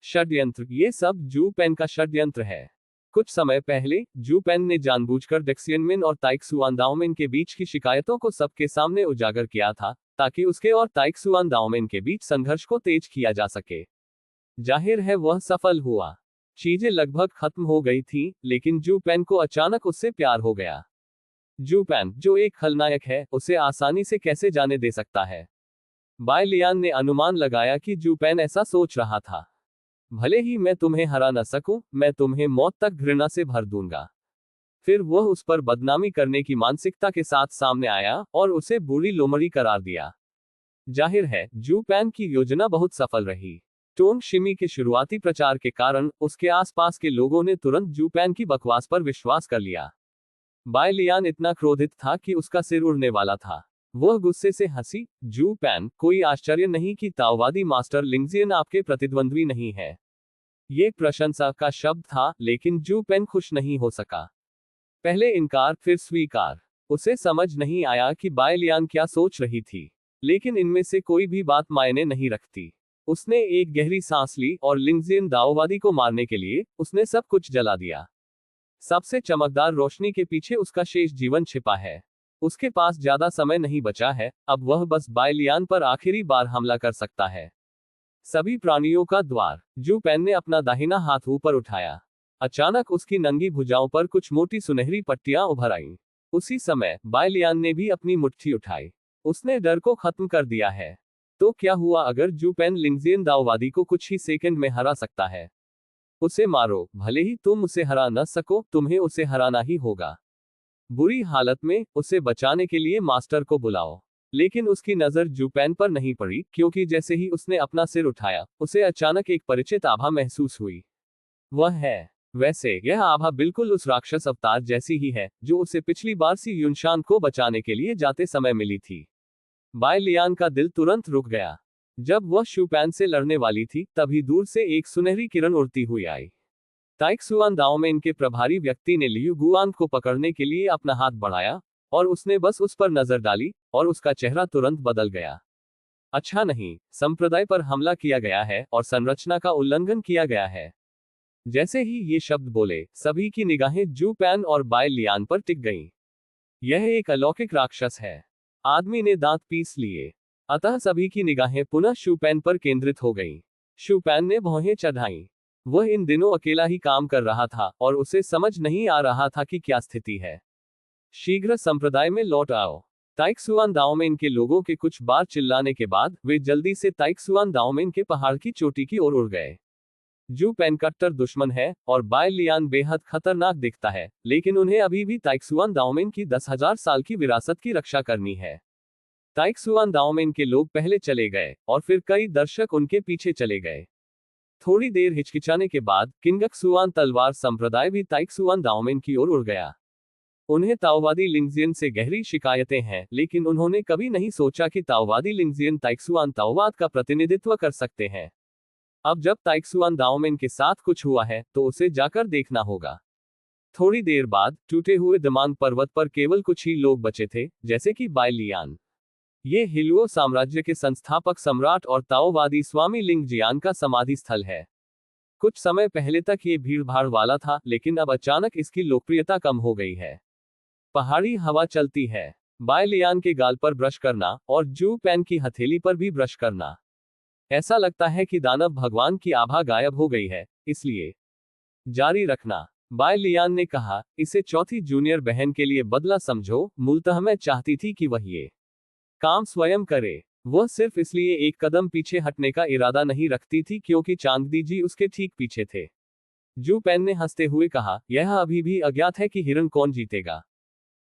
षड्यंत्र, ये सब जू पेन का षड्यंत्र है। कुछ समय पहले जू पेन ने जानबूझकर डेक्सियनमिन और ताइक्सुआनदाओमिन के बीच की शिकायतों को सबके सामने उजागर किया था, ताकि उसके और ताइक्सुआनदाओमिन के बीच संघर्ष को तेज किया जा सके। जाहिर है वह सफल हुआ। चीजें लगभग खत्म हो गई थी, लेकिन जू पेन को अचानक उससे प्यार हो गया। जू पेन, जो एक खलनायक है, उसे आसानी से कैसे जाने दे सकता है? बाय लियान ने अनुमान लगाया कि जू पेन ऐसा सोच रहा था। भले ही मैं तुम्हें हरा न सकूं, मैं तुम्हें मौत तक घृणा से भर दूंगा। फिर वह उस पर बदनामी करने की मानसिकता के साथ सामने आया और उसे बुरी लोमड़ी करार दिया। जाहिर है जू पेन की योजना बहुत सफल रही। टोंग शिमी के शुरुआती प्रचार के कारण उसके आसपास के लोगों ने तुरंत जू पेन की बकवास पर विश्वास कर लिया। बाय लियान इतना क्रोधित था कि उसका सिर उड़ने वाला था। वह गुस्से से हंसी, जू पेन, कोई आश्चर्य नहीं कि ताओवादी मास्टर लिंगजियन आपके प्रतिद्वंद्वी नहीं है। ये प्रशंसा का शब्द था, लेकिन जू पेन खुश नहीं हो सका। पहले इनकार, फिर स्वीकार। उसे समझ नहीं आया कि बाय लियान क्या सोच रही थी, लेकिन इनमें से कोई भी बात मायने नहीं रखती। उसने एक गहरी सांस ली और लिंगजियन दाओवादी को मारने के लिए उसने सब कुछ जला दिया। सबसे चमकदार रोशनी के पीछे उसका शेष जीवन छिपा है। उसके पास ज्यादा समय नहीं बचा है, अब वह बस बाय लियान पर आखिरी बार हमला कर सकता है। सभी प्राणियों का द्वार। जू पेन ने अपना दाहिना हाथ ऊपर उठाया। अचानक उसकी नंगी भुजाओं पर कुछ मोटी सुनहरी पट्टियां उभर आईं। उसी समय बाय लियान ने भी अपनी मुट्ठी उठाई। उसने डर को खत्म कर दिया है। तो क्या हुआ अगर जू पेन लिंगजियन दाओवादी को कुछ ही सेकंड में हरा सकता है? उसे मारो, भले ही तुम उसे हरा न सको, तुम्हें उसे हराना ही होगा। बुरी हालत में उसे बचाने के लिए मास्टर को बुलाओ। लेकिन उसकी नजर जू पेन पर नहीं पड़ी, क्योंकि जैसे ही उसने अपना सिर उठाया, उसे अचानक एक परिचित आभा महसूस हुई। वह है। वैसे यह आभा बिल्कुल उस राक्षस अवतार जैसी ही है, जो उसे पिछली बार सी युनशान को बचाने के लिए जाते समय मिली थी। बाय लियान का दिल तुरंत रुक गया। जब वह शू पेन से लड़ने वाली थी, तभी दूर से एक सुनहरी किरण उड़ती हुई आई। ताइक्सुआन दाओ में इनके प्रभारी व्यक्ति ने लियू गुआन को पकड़ने के लिए अपना हाथ बढ़ाया, और उसने बस उस पर नजर डाली, और उसका चेहरा तुरंत बदल गया। अच्छा नहीं, संप्रदाय पर हमला किया गया है और संरचना का उल्लंघन किया गया है। जैसे ही ये शब्द बोले, सभी की निगाहें जू पेन और बाय लियान पर टिक गईं। यह एक अलौकिक राक्षस है। आदमी ने दांत पीस लिए। अतः सभी की निगाहें पुनः शू पेन पर केंद्रित हो गईं। शू पेन ने भौहें चढ़ाईं। वह इन दिनों अकेला ही काम कर रहा था, और उसे समझ नहीं आ रहा था कि क्या स्थिति है। शीघ्र संप्रदाय में लौट आओ। ताइक्सुआन दाओमेन के लोगों के कुछ बार चिल्लाने के बाद वे जल्दी से ताइक्सुआन दाओमेन के पहाड़ की चोटी की ओर उड़ गए। जू पेन कट्टर दुश्मन है, और बाय लियान बेहद खतरनाक दिखता है, लेकिन उन्हें अभी भी ताइक्सुआन दाओमेन की 10,000 साल की विरासत की रक्षा करनी है। ताइक्सुआन दाओमेन के लोग पहले चले गए, और फिर कई दर्शक उनके पीछे चले गए। थोड़ी देर हिचकिचाने के बाद किंगक्सुआन तलवार संप्रदाय भी ताइक्सुआन दाओमेन की ओर उड़ गया। उन्हें ताओवादी लिंगजियन से गहरी शिकायतें हैं, लेकिन उन्होंने कभी नहीं सोचा कि ताओवादी लिंगजियन ताइक्सुआन ताओवाद का प्रतिनिधित्व कर सकते हैं। अब जब ताइक्सुआन दाओमेन के साथ कुछ हुआ है, तो उसे जाकर देखना होगा। थोड़ी देर बाद टूटे हुए दमांग पर्वत पर केवल कुछ ही लोग बचे थे, जैसे कि बाय लियान। ये हिलुओ साम्राज्य के संस्थापक सम्राट और ताओवादी स्वामी लिंगजियान का समाधि स्थल है। कुछ समय पहले तक ये भीड़भाड़ वाला था, लेकिन अब अचानक इसकी लोकप्रियता कम हो गई है। पहाड़ी हवा चलती है। बाय लियान के गाल पर ब्रश करना, और जू पेन की हथेली पर भी ब्रश करना। ऐसा लगता है कि दानव भगवान की आभा गायब हो गई है, इसलिए जारी रखना। बाय लियान ने कहा, इसे चौथी जूनियर बहन के लिए बदला समझो, मूलतः मैं चाहती थी कि वह ये काम स्वयं करे। वह सिर्फ इसलिए एक कदम पीछे हटने का इरादा नहीं रखती थी क्योंकि चांगदी जी उसके ठीक पीछे थे। जू पेन ने हंसते हुए कहा, यह अभी भी अज्ञात है कि हिरण कौन जीतेगा।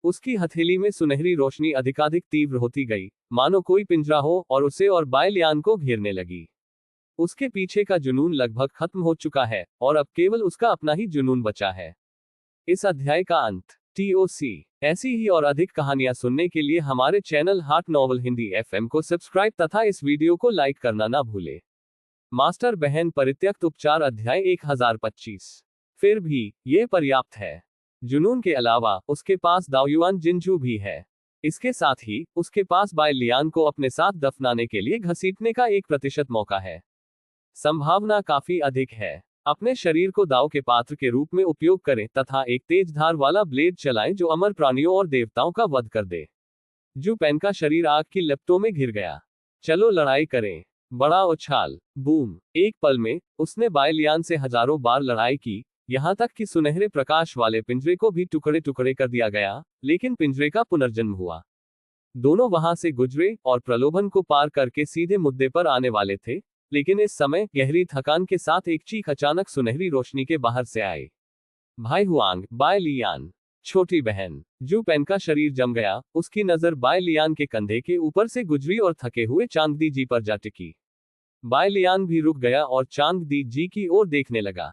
उसकी हथेली में सुनहरी रोशनी अधिकाधिक तीव्र होती गई, मानो कोई पिंजरा हो और उसे और बाय लियान को घेरने लगी। उसके पीछे का जुनून लगभग खत्म हो चुका है और अब केवल उसका अपना ही जुनून बचा है। इस अध्याय का अंत। TOC। ऐसी ही और अधिक कहानियां सुनने के लिए हमारे चैनल हाट नॉवल हिंदी FM को सब्सक्राइब तथा इस वीडियो को लाइक करना ना भूले। मास्टर बहन परित्यक्त उपचार अध्याय 1025। फिर भी ये पर्याप्त है। जुनून के अलावा उसके पास दाओयुआन जिनजू भी है। इसके साथ ही उसके पास बाय लियान को अपने साथ दफनाने के लिए घसीटने का 1% मौका है। संभावना काफी अधिक है। अपने शरीर को दाव के पात्र के रूप में उपयोग करें तथा एक तेज धार वाला ब्लेड चलाएं जो अमर प्राणियों और देवताओं का वध कर दे। जू पेन का शरीर आग की लपटों में घिर गया। चलो लड़ाई करें। बड़ा उछाल, बूम। एक पल में उसने बाय लियान से हजारों बार लड़ाई की, यहां तक कि सुनहरे प्रकाश वाले पिंजरे को भी टुकड़े टुकड़े कर दिया गया, लेकिन पिंजरे का पुनर्जन्म हुआ। दोनों वहां से गुजरे और प्रलोभन को पार करके सीधे मुद्दे पर आने वाले थे, लेकिन इस समय गहरी थकान के साथ एक चीख अचानक सुनहरी रोशनी के बाहर से आई। भाई हुआंग, बाय लियान। छोटी बहन। जू पेन का शरीर जम गया, उसकी नजर बाय लियान के कंधे के ऊपर से गुजरी और थके हुए चांगदी जी पर जा टिकी। बाय लियान भी रुक गया और चांगदी जी की ओर देखने लगा।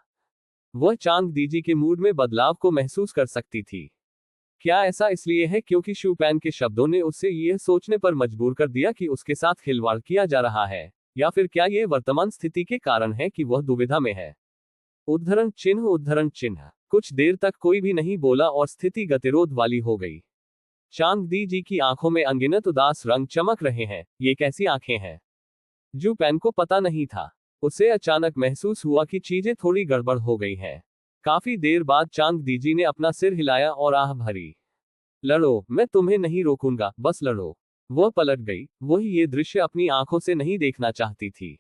वह चांगदी जी के मूड में बदलाव को महसूस कर सकती थी। क्या ऐसा इसलिए है क्योंकि शू पेन के शब्दों ने उसे यह सोचने पर मजबूर कर दिया कि उसके साथ खिलवाड़ किया जा रहा है, या फिर क्या यह वर्तमान स्थिति के कारण है कि वह दुविधा में है। उद्धरण चिन्ह उद्धरण चिन्ह। कुछ देर तक कोई भी नहीं बोला और स्थिति गतिरोध वाली हो गई। चांगदी जी की आंखों में अनगिनत उदास रंग चमक रहे हैं। ये कैसी आंखें हैं? जू पेन को पता नहीं था। उसे अचानक महसूस हुआ कि चीजें थोड़ी गड़बड़ हो गई हैं। काफी देर बाद चांगदी जी ने अपना सिर हिलाया और आह भरी। लड़ो, मैं तुम्हें नहीं रोकूंगा, बस लड़ो। वह पलट गई। वही ये दृश्य अपनी आंखों से नहीं देखना चाहती थी।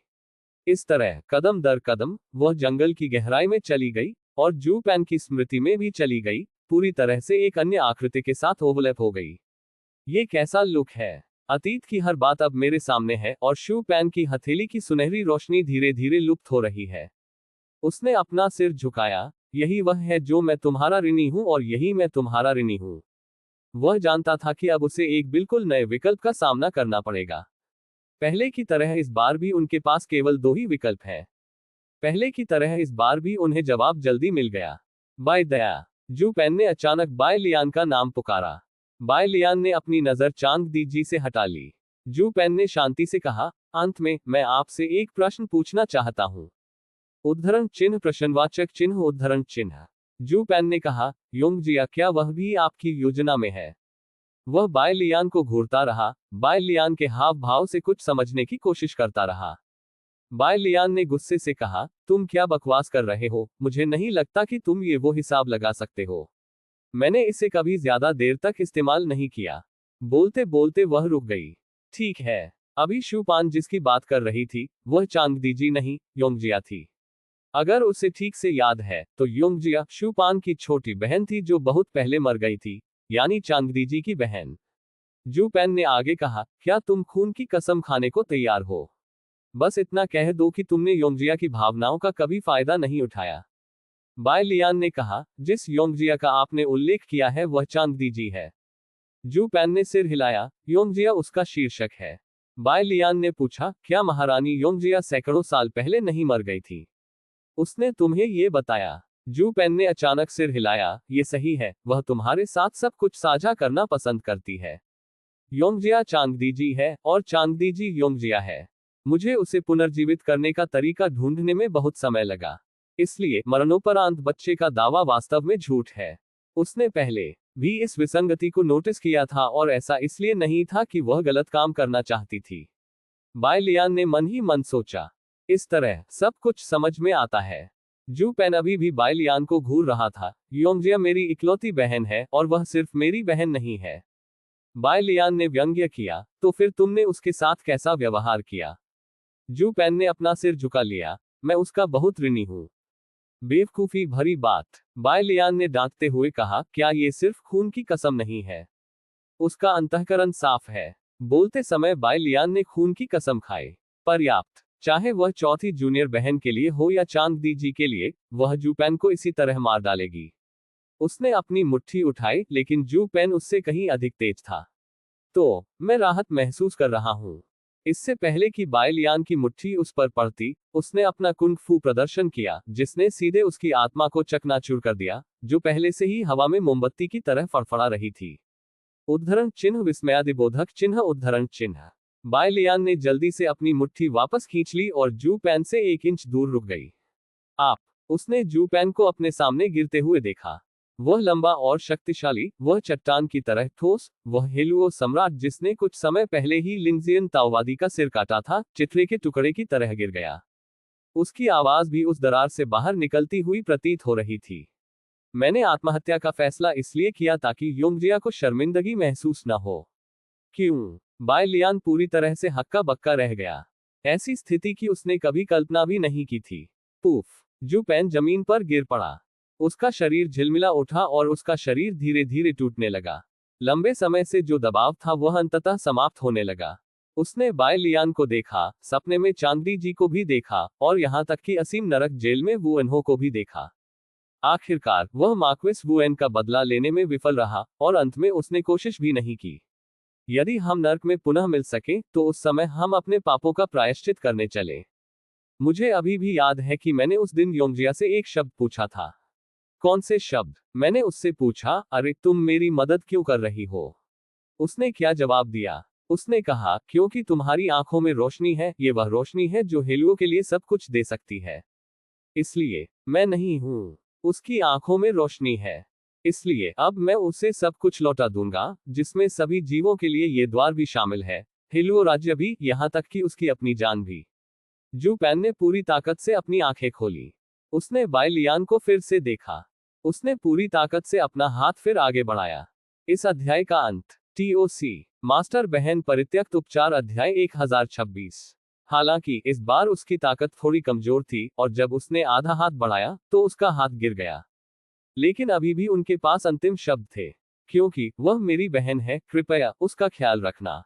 इस तरह कदम दर कदम वह जंगल की गहराई में चली गई और जू पेन की स्मृति में भी चली गई, पूरी तरह से एक अन्य आकृति के साथ ओवरलैप हो गई। ये कैसा लुक है? अतीत की हर बात अब मेरे सामने है और शू पेन की हथेली की सुनहरी रोशनी धीरे धीरे लुप्त हो रही है। उसने अपना सिर झुकाया। यही वह है जो मैं तुम्हारा ऋणी हूं और यही मैं तुम्हारा ऋणी हूं। वह जानता था कि अब उसे एक बिल्कुल नए विकल्प का सामना करना पड़ेगा। पहले की तरह इस बार भी उनके पास केवल 2 ही विकल्प हैं। पहले की तरह इस बार भी उन्हें जवाब जल्दी मिल गया। बाय दया। जू पेन ने अचानक बाय लियान का नाम पुकारा। बाय लियान ने अपनी नजर चांगदी जी से हटा ली। जू पेन ने शांति से कहा, अंत में मैं आपसे एक प्रश्न पूछना चाहता हूं। उद्धरण चिन्ह प्रश्नवाचक चिन्ह उद्धरण चिन्ह। जू पेन ने कहा, योंगजिया, क्या वह भी आपकी योजना में है? वह बाय लियान को घूरता रहा, बाय लियान के हाव भाव से कुछ समझने की कोशिश करता रहा। बाय लियान ने गुस्से से कहा, तुम क्या बकवास कर रहे हो? मुझे नहीं लगता कि तुम ये वो हिसाब लगा सकते हो। मैंने इसे कभी ज्यादा देर तक इस्तेमाल नहीं किया। बोलते बोलते वह रुक गई। ठीक है। अभी शूपान जिसकी बात कर रही थी, वह चांगदी जी नहीं, योंगजिया थी। अगर उसे ठीक से याद है, तो योंगजिया शूपान की छोटी बहन थी जो बहुत पहले मर गई थी, यानी चांगदी जी की बहन। जू पेन ने आगे कहा, क्या तुम खून की कसम खाने को तैयार हो? बस इतना कह दो कि तुमने योंगजिया की भावनाओं का कभी फायदा नहीं उठाया। बाय लियान ने कहा, जिस योंगजिया का आपने उल्लेख किया है वह चांगदी जी है। जू पेन ने सिर हिलाया, योंगजिया उसका शीर्षक है। बाय लियान ने पूछा, क्या महारानी योंगजिया सैकड़ों साल पहले नहीं मर गई थी? उसने तुम्हें ये बताया? जू पेन ने अचानक सिर हिलाया, ये सही है, वह तुम्हारे साथ सब कुछ साझा करना पसंद करती है। योंगजिया चांगदी जी है और चांगदी जी योंगजिया है। मुझे उसे पुनर्जीवित करने का तरीका ढूंढने में बहुत समय लगा। इसलिए मरणोपरांत बच्चे का दावा वास्तव में झूठ है। उसने पहले भी इस विसंगति को नोटिस किया था और ऐसा इसलिए नहीं था कि वह गलत काम करना चाहती थी। बाय लियान ने मन ही मन सोचा। इस तरह सब कुछ समझ में आता है। जू पेन अभी भी बाय लियान को घूर रहा था। योंगजिया मेरी इकलौती बहन है और वह सिर्फ मेरी बहन नहीं है। बाय लियान ने व्यंग्य किया, तो फिर तुमने उसके साथ कैसा व्यवहार किया? जू पेन ने अपना सिर झुका लिया, मैं उसका बहुत ऋणी हूं। बेवकूफी भरी बात, बाय लियान ने डांटते हुए कहा, क्या ये सिर्फ खून की कसम नहीं है? उसका अंतःकरण साफ है। बोलते समय बाय लियान ने खून की कसम खाई। पर्याप्त। चाहे वह चौथी जूनियर बहन के लिए हो या चांग दी जी के लिए, वह जू पेन को इसी तरह मार डालेगी। उसने अपनी मुट्ठी उठाई, लेकिन जू पेन उससे कहीं अधिक तेज था। तो मैं राहत महसूस कर रहा हूं। इससे पहले कि बाय लियान की मुट्ठी उस पर पड़ती, उसने अपना कुंग फू प्रदर्शन किया, जिसने सीधे उसकी आत्मा को चकनाचूर कर दिया, जो पहले से ही हवा में मोमबत्ती की तरह फड़फड़ा रही थी। उद्धरण चिन्ह विस्मयादिबोधक चिन्ह उद्धरण चिन्ह। बाय लियान ने जल्दी से अपनी मुट्ठी वापस खींच ली और जू पेन से 1 इंच दूर रुक गई। आप। उसने जू पेन को अपने सामने गिरते हुए देखा। वह लंबा और शक्तिशाली, वह चट्टान की तरह ठोस, वह हेलुओ सम्राट जिसने कुछ समय पहले ही लिंगजियन ताओवादी का सिर काटा था, चित्रे के टुकड़े की तरह गिर गया। उसकी आवाज भी उस दरार से बाहर निकलती हुई प्रतीत हो रही थी। मैंने आत्महत्या का फैसला इसलिए किया ताकि योंगजिया को शर्मिंदगी महसूस न हो। क्यों? बाय लियान पूरी तरह से हक्का बक्का रह गया। ऐसी स्थिति की उसने कभी कल्पना भी नहीं की थी। पूफ। जू पेन जमीन पर गिर पड़ा। उसका शरीर झिलमिला उठा और उसका शरीर धीरे धीरे टूटने लगा। लंबे समय से जो दबाव था वह अंततः समाप्त होने लगा। उसने बाय लियान को देखा, सपने में चांदनी जी को भी देखा, और यहां तक कि असीम नरक जेल में वुएनहो को भी देखा। आखिरकार वह मार्क्वेस वुएन का बदला लेने में विफल रहा, और अंत में उसने कोशिश भी नहीं की। यदि हम नर्क में पुनः मिल सके, तो उस समय हम अपने पापों का प्रायश्चित करने चले। मुझे अभी भी याद है कि मैंने उस दिन योंगजिया से एक शब्द पूछा था। कौन से शब्द? मैंने उससे पूछा, अरे तुम मेरी मदद क्यों कर रही हो? उसने क्या जवाब दिया? उसने कहा, क्योंकि तुम्हारी आंखों में रोशनी है, ये वह रोशनी है जो हेलुओ के लिए सब कुछ दे सकती है। इसलिए मैं नहीं हूं। उसकी आंखों में रोशनी है। इसलिए अब मैं उसे सब कुछ लौटा दूंगा, जिसमें सभी जीवों के लिए ये द्वार भी शामिल है, हेलुओ राज्य भी, यहां तक कि उसकी अपनी जान भी। जू पेन ने पूरी ताकत से अपनी आंखें खोली। उसने बाय लियान को फिर से देखा। उसने पूरी ताकत से अपना हाथ फिर आगे बढ़ाया। इस अध्याय का अंत। TOC। मास्टर बहन परित्यक्त उपचार अध्याय 1026। हालांकि इस बार उसकी ताकत थोड़ी कमजोर थी, और जब उसने आधा हाथ बढ़ाया, तो उसका हाथ गिर गया। लेकिन अभी भी उनके पास अंतिम शब्द थे, क्योंकि वह मेरी बहन है, कृपया उसका ख्याल रखना।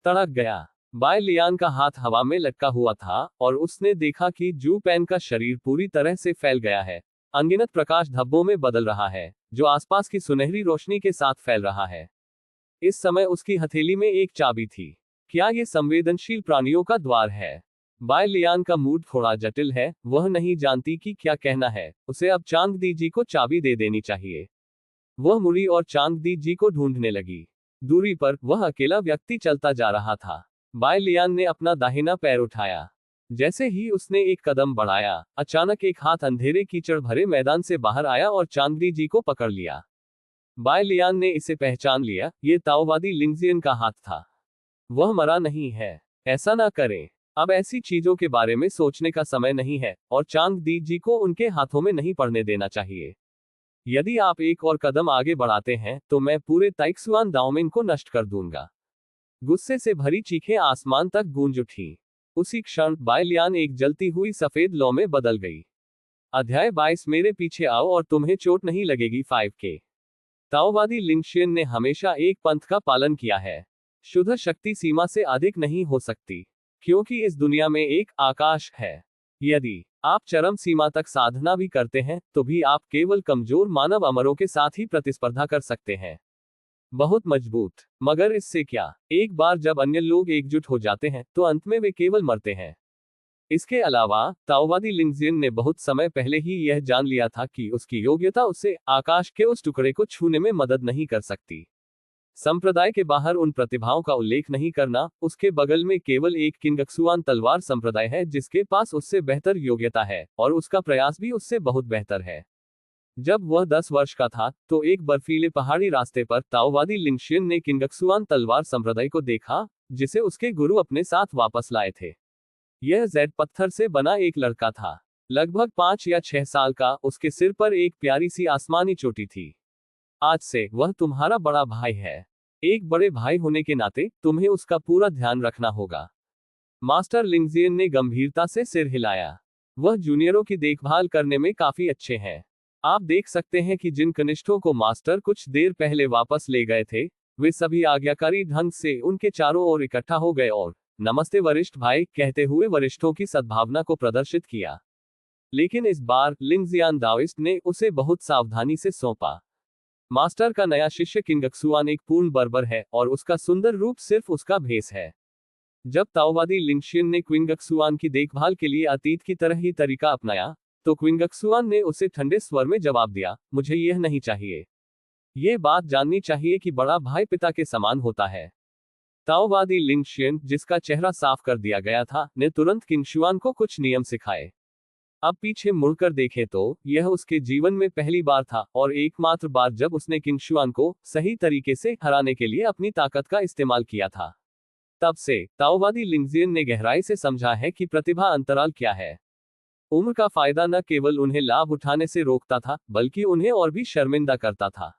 तड़क गया। बाय लियान का हाथ हवा में लटका हुआ था, और उसने देखा कि जू पेन का शरीर पूरी तरह से फैल गया है, अनगिनत प्रकाश धब्बों में बदल रहा है, जो आसपास की सुनहरी रोशनी के साथ फैल रहा है। इस समय उसकी हथेली में एक चाबी थी। क्या ये संवेदनशील प्राणियों का द्वार है? बाय लियान का मूड थोड़ा जटिल है, वह नहीं जानती कि क्या कहना है। उसे अब चांग दी जी को चाबी दे देनी चाहिए। वह मुड़ी और चांग दी जी को ढूंढने लगी। दूरी पर वह अकेला व्यक्ति चलता जा रहा था। बाय लियान ने अपना दाहिना पैर उठाया। जैसे ही उसने एक कदम बढ़ाया, अचानक एक हाथ अंधेरे कीचड़ भरे मैदान से बाहर आया और चांग दी जी को पकड़ लिया। बाय लियान ने इसे पहचान लिया, ये ताओवादी लिंगजियन का हाथ था। वह मरा नहीं है। ऐसा ना करें। अब ऐसी चीजों के बारे में सोचने का समय नहीं है, और चांग दी जी को उनके हाथों में नहीं पड़ने देना चाहिए। यदि आप एक और कदम आगे बढ़ाते हैं, तो मैं पूरे ताइक्सुआन दाओमिन को नष्ट कर दूंगा। गुस्से से भरी चीखें आसमान तक गूंज उठी। उसी क्षण बाय लियान एक जलती हुई सफेद लौ में बदल गई। अध्याय 22। मेरे पीछे आओ और तुम्हें चोट नहीं लगेगी। 5K। ताओवादी लिंगशियन ने हमेशा एक पंथ का पालन किया है। शुद्ध शक्ति सीमा से अधिक नहीं हो सकती, क्योंकि इस दुनिया में एक आकाश है। यदि आप चरम सीमा तक साधना भी करते हैं, तो भी आप केवल कमजोर मानव अमरों के साथ ही प्रतिस्पर्धा कर सकते हैं। बहुत मजबूत। मगर इससे क्या? एक बार जब अन्य लोग एकजुट हो जाते हैं, तो अंत में वे केवल मरते हैं। इसके अलावा ताओवादी लिंगजियन ने बहुत समय पहले ही यह जान लिया था कि उसकी योग्यता उसे आकाश के उस टुकड़े को छूने में मदद नहीं कर सकती। संप्रदाय के बाहर उन प्रतिभाओं का उल्लेख नहीं करना। उसके बगल में केवल एक किंगक्सुआन तलवार संप्रदाय है जिसके पास उससे बेहतर योग्यता है, और उसका प्रयास भी उससे बहुत बेहतर है। जब वह 10 वर्ष का था, तो एक बर्फीले पहाड़ी रास्ते पर ताओवादी लिंगशियन ने किंगक्सुआन तलवार संप्रदाय को देखा, जिसे उसके गुरु अपने साथ वापस लाए थे। यह जेड पत्थर से बना एक लड़का था, लगभग 5 या 6 साल का। उसके सिर पर एक प्यारी सी आसमानी चोटी थी। आज से वह तुम्हारा बड़ा भाई है। एक बड़े भाई होने के नाते तुम्हें उसका पूरा ध्यान रखना होगा। मास्टर लिंगजियन ने गंभीरता से सिर हिलाया। वह जूनियरों की देखभाल करने में काफी अच्छे हैं। आप देख सकते हैं कि जिन कनिष्ठों को मास्टर कुछ देर पहले वापस ले गए थे, वे सभी आज्ञाकारी ढंग से उनके चारों ओर इकट्ठा हो गए और नमस्ते वरिष्ठ भाई कहते हुए वरिष्ठों की सद्भावना को प्रदर्शित किया। लेकिन इस बार लिंगजियान दाओइस्ट ने उसे बहुत सावधानी से सौंपा। मास्टर का नया शिष्य किंगक्सुआन एक पूर्ण बर्बर है और उसका सुंदर रूप सिर्फ उसका भेष है। जब ताओवादी लिंगशियन ने क्विंगक्सुआन की देखभाल के लिए अतीत की तरह ही तरीका अपनाया, तो क्विंगक्सुआन ने उसे ठंडे स्वर में जवाब दिया, मुझे यह नहीं चाहिए। ये बात जाननी चाहिए कि बड़ा भाई पिता के समान होता है। ताओवादी लिंगशियन, जिसका चेहरा साफ कर दिया गया था, ने तुरंत किंगशुआन को कुछ नियम सिखाए। अब पीछे मुड़कर देखें तो यह उसके जीवन में पहली बार था और एकमात्र बार जब उसने किंगशुआन को सही तरीके से हराने के लिए अपनी ताकत का इस्तेमाल किया था। तब से ताओवादी लिंगजियन ने गहराई से समझा है कि प्रतिभा अंतराल क्या है। उम्र का फायदा न केवल उन्हें लाभ उठाने से रोकता था, बल्कि उन्हें और भी शर्मिंदा करता था।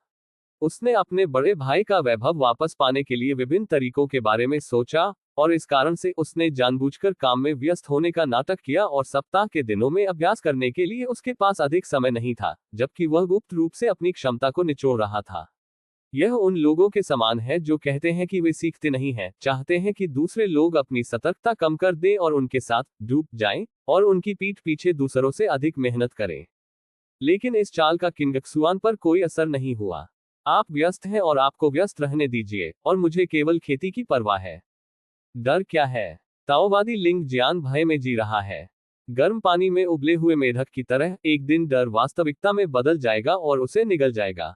उसने अपने बड़े भाई का वैभव वापस पाने के लिए विभिन्न तरीकों के बारे में सोचा, और इस कारण से उसने जानबूझकर काम में व्यस्त होने का नाटक किया और सप्ताह के दिनों में अभ्यास करने के लिए उसके पास अधिक समय नहीं था, जबकि वह गुप्त रूप से अपनी क्षमता को निचोड़ रहा था। यह उन लोगों के समान है जो कहते हैं कि वे सीखते नहीं हैं, चाहते हैं कि दूसरे लोग अपनी सतर्कता कम कर दें और उनके साथ डूब जाएं, और उनकी पीठ पीछे दूसरों से अधिक मेहनत करें। लेकिन इस चाल का किंगक्सुआन पर कोई असर नहीं हुआ। आप व्यस्त हैं और आपको व्यस्त रहने दीजिए, और मुझे केवल खेती की परवाह है। डर क्या है? ताओवादी लिंग जियान भय में जी रहा है। गर्म पानी में उबले हुए मेढक की तरह एक दिन डर वास्तविकता में बदल जाएगा और उसे निगल जाएगा।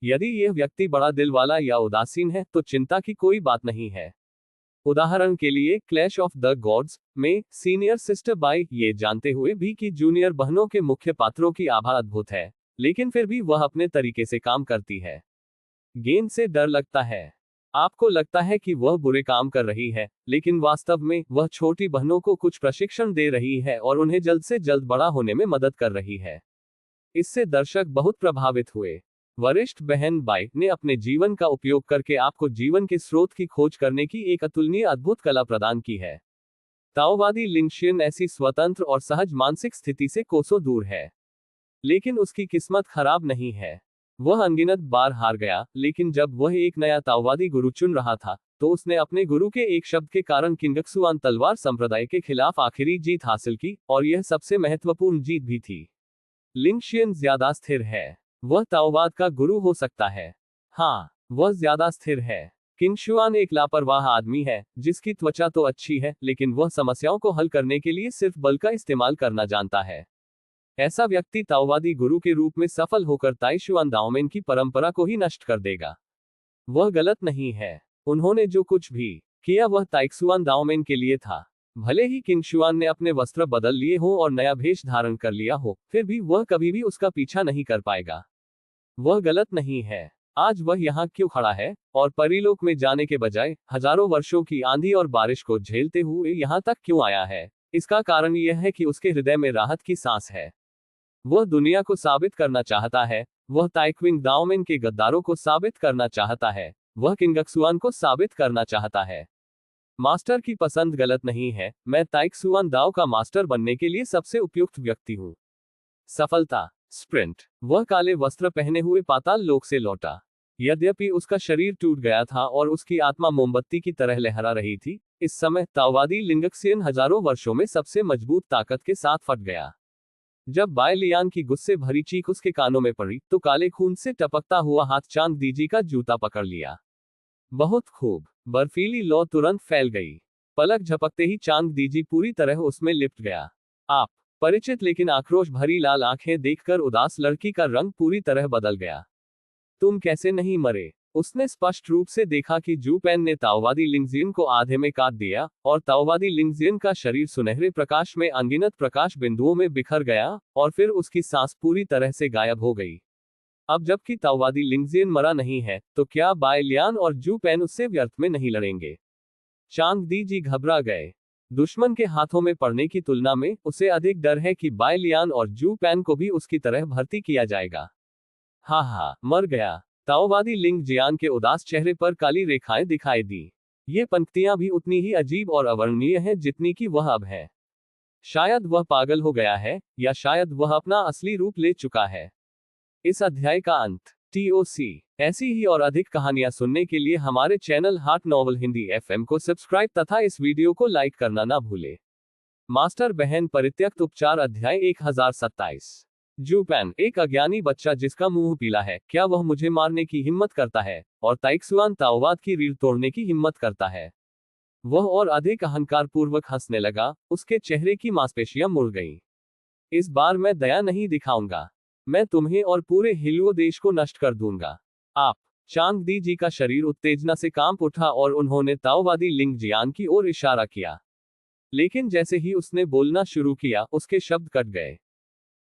यदि यह व्यक्ति बड़ा दिल वाला या उदासीन है, तो चिंता की कोई बात नहीं है। उदाहरण के लिए क्लैश ऑफ द गॉड्स में सीनियर सिस्टर बाई ये जानते हुए भी कि जूनियर बहनों के मुख्य पात्रों की आभा अद्भुत है, लेकिन फिर भी वह अपने तरीके से काम करती है। गेंद से डर लगता है। आपको लगता है कि वह बुरे काम कर रही है, लेकिन वास्तव में वह छोटी बहनों को कुछ प्रशिक्षण दे रही है और उन्हें जल्द से जल्द बड़ा होने में मदद कर रही है। इससे दर्शक बहुत प्रभावित हुए। वरिष्ठ बहन बाई ने अपने जीवन का उपयोग करके आपको जीवन के स्रोत की खोज करने की एक अतुलनीय अद्भुत कला प्रदान की है। ताओवादी लिंगशियन ऐसी स्वतंत्र और सहज मानसिक स्थिति से कोसों दूर है। लेकिन उसकी किस्मत खराब नहीं है। वह अनगिनत बार हार गया, लेकिन जब वह एक नया ताओवादी गुरु चुन रहा था, तो उसने अपने गुरु के एक शब्द के कारण किंगक्सुआन तलवार संप्रदाय के खिलाफ आखिरी जीत हासिल की, और यह सबसे महत्वपूर्ण जीत भी थी। लिंगशियन ज्यादा स्थिर है। वह ताओवाद का गुरु हो सकता है। हाँ, वह ज्यादा स्थिर है। किंगशुआन एक लापरवाह आदमी है, जिसकी त्वचा तो अच्छी है, लेकिन वह समस्याओं को हल करने के लिए सिर्फ बल का इस्तेमाल करना जानता है। ऐसा व्यक्ति ताओवादी गुरु के रूप में सफल होकर ताइशुआन दाओमेन की परंपरा को ही नष्ट कर देगा। वह गलत नहीं है। उन्होंने जो कुछ भी किया वह ताइक्सुआन दाओमेन के लिए था। भले ही किंगशुआन ने अपने वस्त्र बदल लिए हों और नया भेष धारण कर लिया हो, फिर भी वह कभी भी उसका पीछा नहीं कर पाएगा। वह गलत नहीं है। आज वह यहाँ क्यों खड़ा है, और परीलोक में जाने के बजाय हजारों वर्षों की आंधी और बारिश को झेलते हुए यहाँ तक क्यों आया है? इसका कारण यह है कि उसके हृदय में राहत की सांस है। वह दुनिया को साबित करना चाहता है। वह ताइक्विंग दाओमेन के गद्दारों को साबित करना चाहता है। वह किंगक्सुआन को साबित करना चाहता है। मास्टर की पसंद गलत नहीं है। मैं ताइक्सुआन दाओ का मास्टर बनने के लिए सबसे उपयुक्त व्यक्ति हूँ। सफलता स्प्रिंट। वह काले वस्त्र पहने हुए पाताल लोक से लौटा। यद्यपि उसका शरीर टूट गया था और उसकी आत्मा मोमबत्ती की तरह लहरा रही थी, इस समय ताओवादी लिंगक्सियन हजारों वर्षों में सबसे मजबूत ताकत के साथ फट गया। जब बाय लियान की गुस्से भरी चीख उसके कानों में पड़ी, तो काले खून से टपकता हुआ हाथ चांग दीजी का जूता पकड़ लिया। बहुत खूब। बर्फीली लौ तुरंत फैल गई। पलक झपकते ही चांग दीजी पूरी तरह उसमें लिपट गया। आप परिचित लेकिन आक्रोश भरी लाल आंखें देखकर उदास लड़की का रंग पूरी तरह बदल गया। तुम कैसे नहीं मरे? उसने स्पष्ट रूप से देखा कि जू पेन ने ताओवादी लिंगजियन को आधे में काट दिया, और ताओवादी लिंगजियन का शरीर सुनहरे प्रकाश में अनगिनत प्रकाश बिंदुओं में बिखर गया, और फिर उसकी सांस पूरी तरह से गायब हो गई। अब जबकि ताओवादी लिंगजियन मरा नहीं है, तो क्या बाय लियान और जू पेन उससे व्यर्थ में नहीं लड़ेंगे? चांग दी जी घबरा गए। दुश्मन के हाथों में पड़ने की तुलना में उसे अधिक डर है कि बाय लियान और जू पेन को भी उसकी तरह भर्ती किया जाएगा। हाँ, मर गया। ताओवादी लिंग जियान के उदास चेहरे पर काली रेखाएं दिखाई दी। ये पंक्तियां भी उतनी ही अजीब और अवर्णनीय हैं जितनी कि वह अब है। शायद वह पागल हो गया है, या शायद वह अपना असली रूप ले चुका है। इस अध्याय का अंत। TOC। ऐसी ही और अधिक कहानियां सुनने के लिए हमारे चैनल हाट नॉवल हिंदी FM को सब्सक्राइब तथा इस वीडियो को लाइक करना ना भूले। मास्टर बहन परित्यक्त उपचार अध्याय 1027। जूपैन, एक अज्ञानी बच्चा जिसका मुंह पीला है, क्या वह मुझे मारने की हिम्मत करता है, और ताइक्सुआन ताओवाद की रीढ़ तोड़ने की हिम्मत करता है। वह और अधिक अहंकार पूर्वक हंसने लगा, उसके चेहरे की मांसपेशियां मुड़ गईं। इस बार मैं दया नहीं दिखाऊंगा, मैं तुम्हें और पूरे हिलुओ देश को नष्ट कर दूंगा। आप। चांग दी जी का शरीर उत्तेजना से कांप उठा और उन्होंने ताओवादी लिंग जियान की ओर इशारा किया। लेकिन जैसे ही उसने बोलना शुरू किया, उसके शब्द कट गए।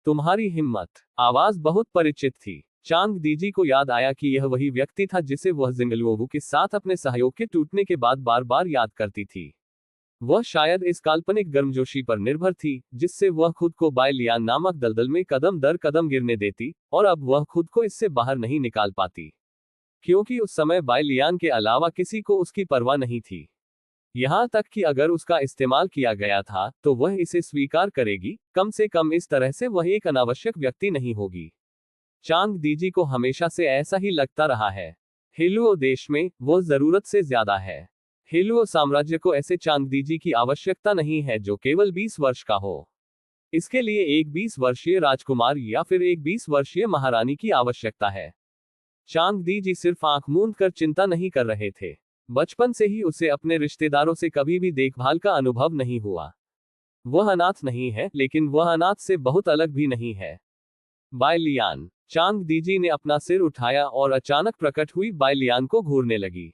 तुम्हारी हिम्मत। आवाज बहुत परिचित थी। चांग दीजी को याद आया कि यह वही व्यक्ति था जिसे वह जिंगलुओवू के साथ अपने सहयोग के टूटने के बाद बार बार याद करती थी। वह शायद इस काल्पनिक गर्मजोशी पर निर्भर थी, जिससे वह खुद को बाय लियान नामक दलदल में कदम दर कदम गिरने देती, और अब वह खुद को इससे बाहर नहीं निकाल पाती। क्योंकि उस समय बाय लियान के अलावा किसी को उसकी परवाह नहीं थी। यहां तक कि अगर उसका इस्तेमाल किया गया था, तो वह इसे स्वीकार करेगी, कम से कम इस तरह से वह एक अनावश्यक व्यक्ति नहीं होगी। चांग दीजी को हमेशा से ऐसा ही लगता रहा है। हिलुओ देश में वो जरूरत से ज्यादा है। हिलुओ साम्राज्य को ऐसे चांग दीजी की आवश्यकता नहीं है जो केवल 20 वर्ष का हो। इसके लिए एक 20 वर्षीय राजकुमार या फिर एक 20 वर्षीय महारानी की आवश्यकता है। चांग दीजी सिर्फ आंख मूंद कर चिंता नहीं कर रहे थे। बचपन से ही उसे अपने रिश्तेदारों से कभी भी देखभाल का अनुभव नहीं हुआ। वह अनाथ नहीं है, लेकिन वह अनाथ से बहुत अलग भी नहीं है। Bye Lian. चांग दीजी ने अपना सिर उठाया और अचानक प्रकट हुई बाय लियान को घूरने लगी।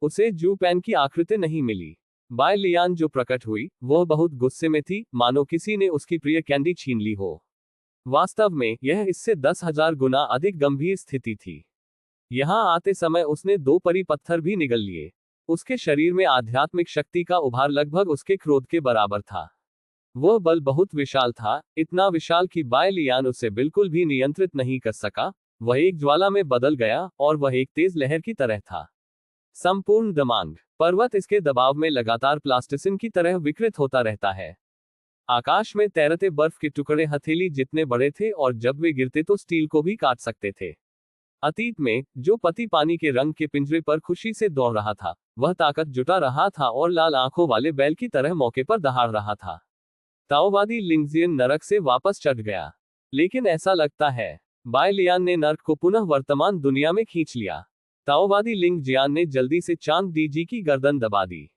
उसे जूपैन की आकृति नहीं मिली। बाय लियान जो प्रकट हुई, वह बहुत गुस्से में थी, मानो किसी ने उसकी प्रिय कैंडी छीन ली हो। वास्तव में यह इससे 10,000 गुना अधिक गंभीर स्थिति थी। यहां आते समय उसने 2 परी पत्थर भी निगल लिए। उसके शरीर में आध्यात्मिक शक्ति का उभार लगभग उसके क्रोध के बराबर था। वह बल बहुत विशाल था, इतना विशाल कि बाय लियान उसे बिल्कुल भी नियंत्रित नहीं कर सका। वह एक ज्वाला में बदल गया, और वह एक तेज लहर की तरह था। संपूर्ण दमांग पर्वत इसके दबाव में लगातार प्लास्टिसिन की तरह विकृत होता रहता है। आकाश में तैरते बर्फ के टुकड़े हथेली जितने बड़े थे, और जब वे गिरते तो स्टील को भी काट सकते थे। अतीत में जो पति पानी के रंग के पिंजरे पर खुशी से दौड़ रहा था, वह ताकत जुटा रहा था और लाल आंखों वाले बैल की तरह मौके पर दहाड़ रहा था। ताओवादी लिंगजियन नरक से वापस चढ़ गया। लेकिन ऐसा लगता है बाय लियान ने नरक को पुनः वर्तमान दुनिया में खींच लिया। ताओवादी लिंग जियान ने जल्दी से चांग दीजी की गर्दन दबा दी।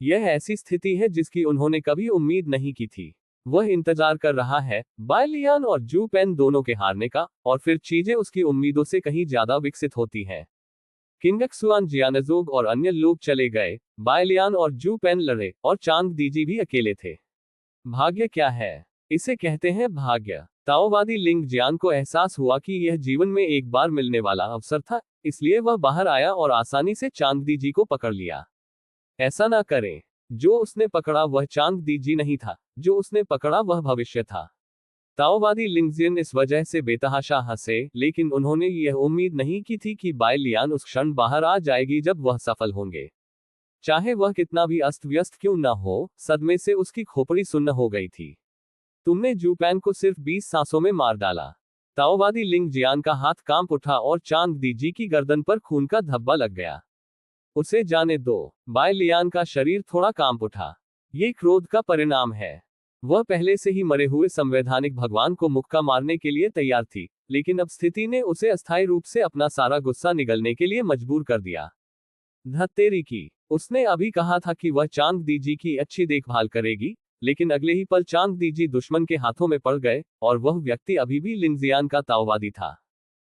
यह ऐसी स्थिति है जिसकी उन्होंने कभी उम्मीद नहीं की थी। वह इंतजार कर रहा है बाय लियान और जू पेन दोनों के हारने का, और फिर चीजें उसकी उम्मीदों से कहीं ज्यादा विकसित होती हैं। किंगक्सुआन जियानजोग और अन्य लोग चले गए, बाय लियान और जू पेन लड़े, और चांग दीजी भी अकेले थे। भाग्य क्या है? इसे कहते हैं भाग्य। ताओवादी लिंग जियान को एहसास हुआ कि यह जीवन में एक बार मिलने वाला अवसर था, इसलिए वह बाहर आया और आसानी से चांग दीजी को पकड़ लिया। ऐसा ना करें। जो उसने पकड़ा वह चांग दीजी नहीं था, जो उसने पकड़ा वह भविष्य था। ताओवादी लिंगजियन इस वजह से बेतहाशा हंसे, लेकिन उन्होंने यह उम्मीद नहीं की थी कि बाय लियान उस क्षण बाहर आ जाएगी जब वह सफल होंगे। चाहे वह कितना भी अस्त व्यस्त क्यों न हो, सदमे से उसकी खोपड़ी सुन्न हो गई थी। तुमने जूपैन को सिर्फ 20 सांसों में मार डाला। ताओवादी लिंग जियान का हाथ कांप उठा और चांग दीजी की गर्दन पर खून का धब्बा लग गया। उसे जाने दो। बाय लियान का शरीर थोड़ा कांप उठा। ये क्रोध का परिणाम है। वह पहले से ही मरे हुए संवैधानिक भगवान को मुक्का मारने के लिए तैयार थी, लेकिन अब स्थिति ने उसे अस्थायी रूप से अपना सारा गुस्सा निगलने के लिए मजबूर कर दिया। धत्तेरी की। उसने अभी कहा था कि वह चांग दीजी की अच्छी देखभाल करेगी, लेकिन अगले ही पल चांग दीजी दुश्मन के हाथों में पड़ गए, और वह व्यक्ति अभी भी लिंगजियान का ताओवादी था।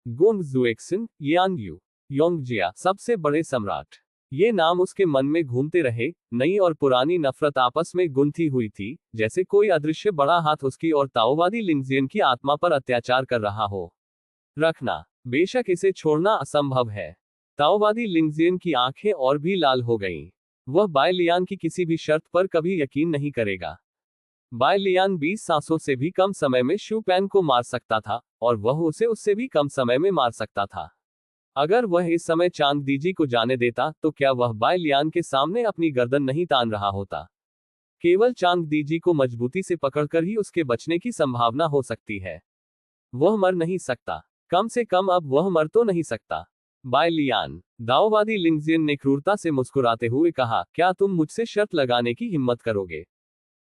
गोंग जुएक्सिन, यानयू, योंगजिया, सबसे बड़े सम्राट। ये नाम उसके मन में घूमते रहे। नई और पुरानी नफरत आपस में गुंथी हुई थी, जैसे कोई अदृश्य बड़ा हाथ उसकी और ताओवादी लिंगजियन की आत्मा पर अत्याचार कर रहा हो। रखना। बेशक इसे छोड़ना असंभव है। ताओवादी लिंगजियन की आंखें और भी लाल हो गईं। वह बाय लियान की किसी भी शर्त पर कभी यकीन नहीं करेगा। बाय लियान 20 सांसों से भी कम समय में शू पैन को मार सकता था, और वह उसे उससे भी कम समय में मार सकता था। अगर वह इस समय चांग दीजी को जाने देता, तो क्या वह बाय लियान के सामने अपनी गर्दन नहीं तान रहा होता? केवल चांग दीजी को मजबूती से पकड़कर ही उसके बचने की संभावना हो सकती है। वह मर नहीं सकता, कम से कम अब वह मर तो नहीं सकता। Bye Lian. दाओवादी लिंगजिन ने क्रूरता से मुस्कुराते हुए कहा, क्या तुम मुझसे शर्त लगाने की हिम्मत करोगे?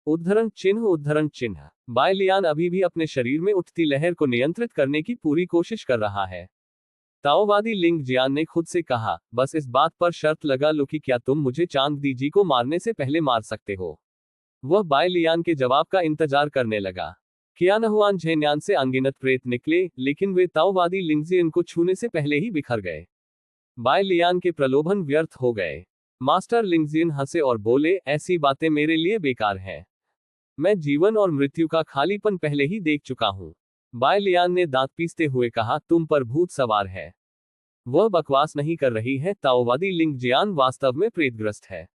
उद्धरण चिन्ह उद्धरण चिन्ह। बाय लियान अभी भी अपने शरीर में उठती लहर को नियंत्रित करने की पूरी कोशिश कर रहा है। ताओवादी लिंग जियान ने खुद से कहा, बस इस बात पर शर्त लगा लो कि क्या तुम मुझे चांग दीजी को मारने से पहले मार सकते हो। वह बाय लियान के जवाब का इंतजार करने लगा। कियानहुआन झेन्यान से अनगिनत प्रेत निकले, लेकिन वे ताओवादी लिंगजिन को छूने से पहले ही बिखर गए। बाय लियान के प्रलोभन व्यर्थ हो गए। मास्टर लिंगजिन हंसे और बोले, ऐसी बातें मेरे लिए बेकार हैं। मैं जीवन और मृत्यु का खालीपन पहले ही देख चुका हूं। बाय लियान ने दांत पीसते हुए कहा, तुम पर भूत सवार है। वह बकवास नहीं कर रही है, ताओवादी लिंग जियान वास्तव में प्रेतग्रस्त है।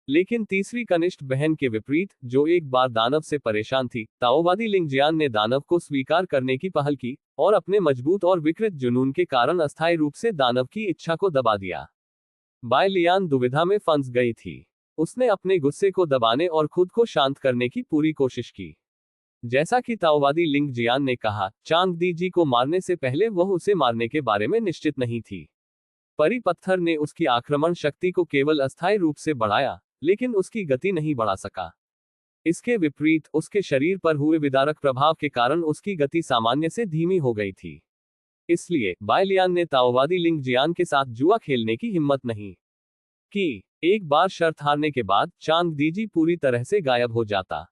लेकिन तीसरी कनिष्ठ बहन के विपरीत, जो एक बार दानव से परेशान थी, ताओवादी लिंगजियान ने दानव को स्वीकार करने की पहल की, और अपने मजबूत और विकृत जुनून के कारण अस्थायी रूप से दानव की इच्छा को दबा दिया। बाय लियान दुविधा में फंस गई थी। उसने अपने गुस्से को दबाने और खुद को शांत करने की पूरी कोशिश की। जैसा कि ताओवादी लिंग जियान ने कहा, चांग दीजी को मारने से पहले वह उसे मारने के बारे में निश्चित नहीं थी। परी पत्थर ने उसकी आक्रमण शक्ति को केवल अस्थायी रूप से बढ़ाया, लेकिन उसकी गति नहीं बढ़ा सका। इसके विपरीत, उसके शरीर पर हुए विदारक प्रभाव के कारण उसकी गति सामान्य से धीमी हो गई थी। इसलिए बाय लियान ने ताओवादी लिंग जियान के साथ जुआ खेलने की हिम्मत नहीं की। एक बार शर्त हारने के बाद चांग दीजी पूरी तरह से गायब हो जाता।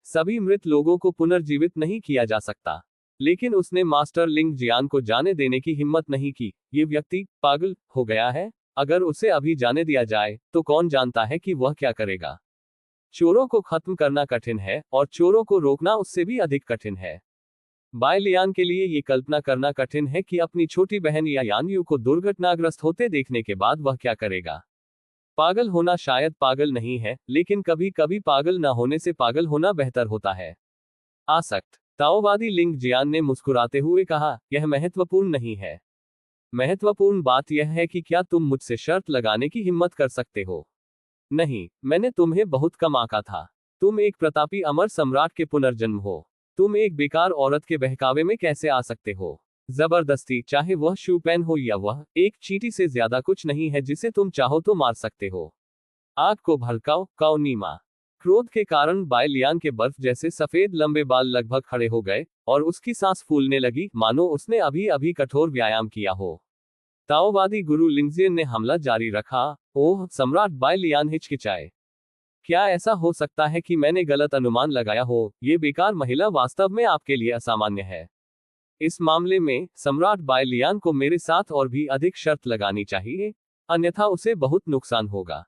सभी मृत लोगों को पुनर्जीवित नहीं किया जा सकता। लेकिन उसने मास्टर लिंग जियान को जाने देने की हिम्मत नहीं की। ये व्यक्ति पागल हो गया है। अगर उसे अभी जाने दिया जाए, तो कौन जानता है कि वह क्या करेगा। चोरों को खत्म करना कठिन है, और चोरों को रोकना उससे भी अधिक कठिन है। बाय लियान के लिए ये कल्पना करना कठिन है कि अपनी छोटी बहन या यानयू को दुर्घटनाग्रस्त होते देखने के बाद वह क्या करेगा। पागल होना शायद पागल नहीं है, लेकिन कभी कभी पागल न होने से पागल होना बेहतर होता है। आसक्त। ताओवादी लिंग जियान ने मुस्कुराते हुए कहा, यह महत्वपूर्ण नहीं है। महत्वपूर्ण बात यह है कि क्या तुम मुझसे शर्त लगाने की हिम्मत कर सकते हो। नहीं, मैंने तुम्हें बहुत कम आंका था। तुम एक प्रतापी अमर सम्राट के पुनर्जन्म हो। तुम एक बेकार औरत के बहकावे में कैसे आ सकते हो। जबरदस्ती, चाहे वह शूपेन हो या वह एक चींटी, से ज्यादा कुछ नहीं है जिसे तुम चाहो तो मार सकते हो। आग को भड़काओ, काओनीमा। क्रोध के कारण बाय लियान के बर्फ जैसे सफेद लंबे बाल लगभग खड़े हो गए, और उसकी सांस फूलने लगी, मानो उसने अभी अभी कठोर व्यायाम किया हो। ताओवादी गुरु लिंगजिन ने हमला जारी रखा। ओह, सम्राट बाय लियान हिचकिचाए। क्या ऐसा हो सकता है कि मैंने गलत अनुमान लगाया हो। ये बेकार महिला वास्तव में आपके लिए असामान्य है। इस मामले में सम्राट बाय लियान को मेरे साथ और भी अधिक शर्त लगानी चाहिए, अन्यथा उसे बहुत नुकसान होगा।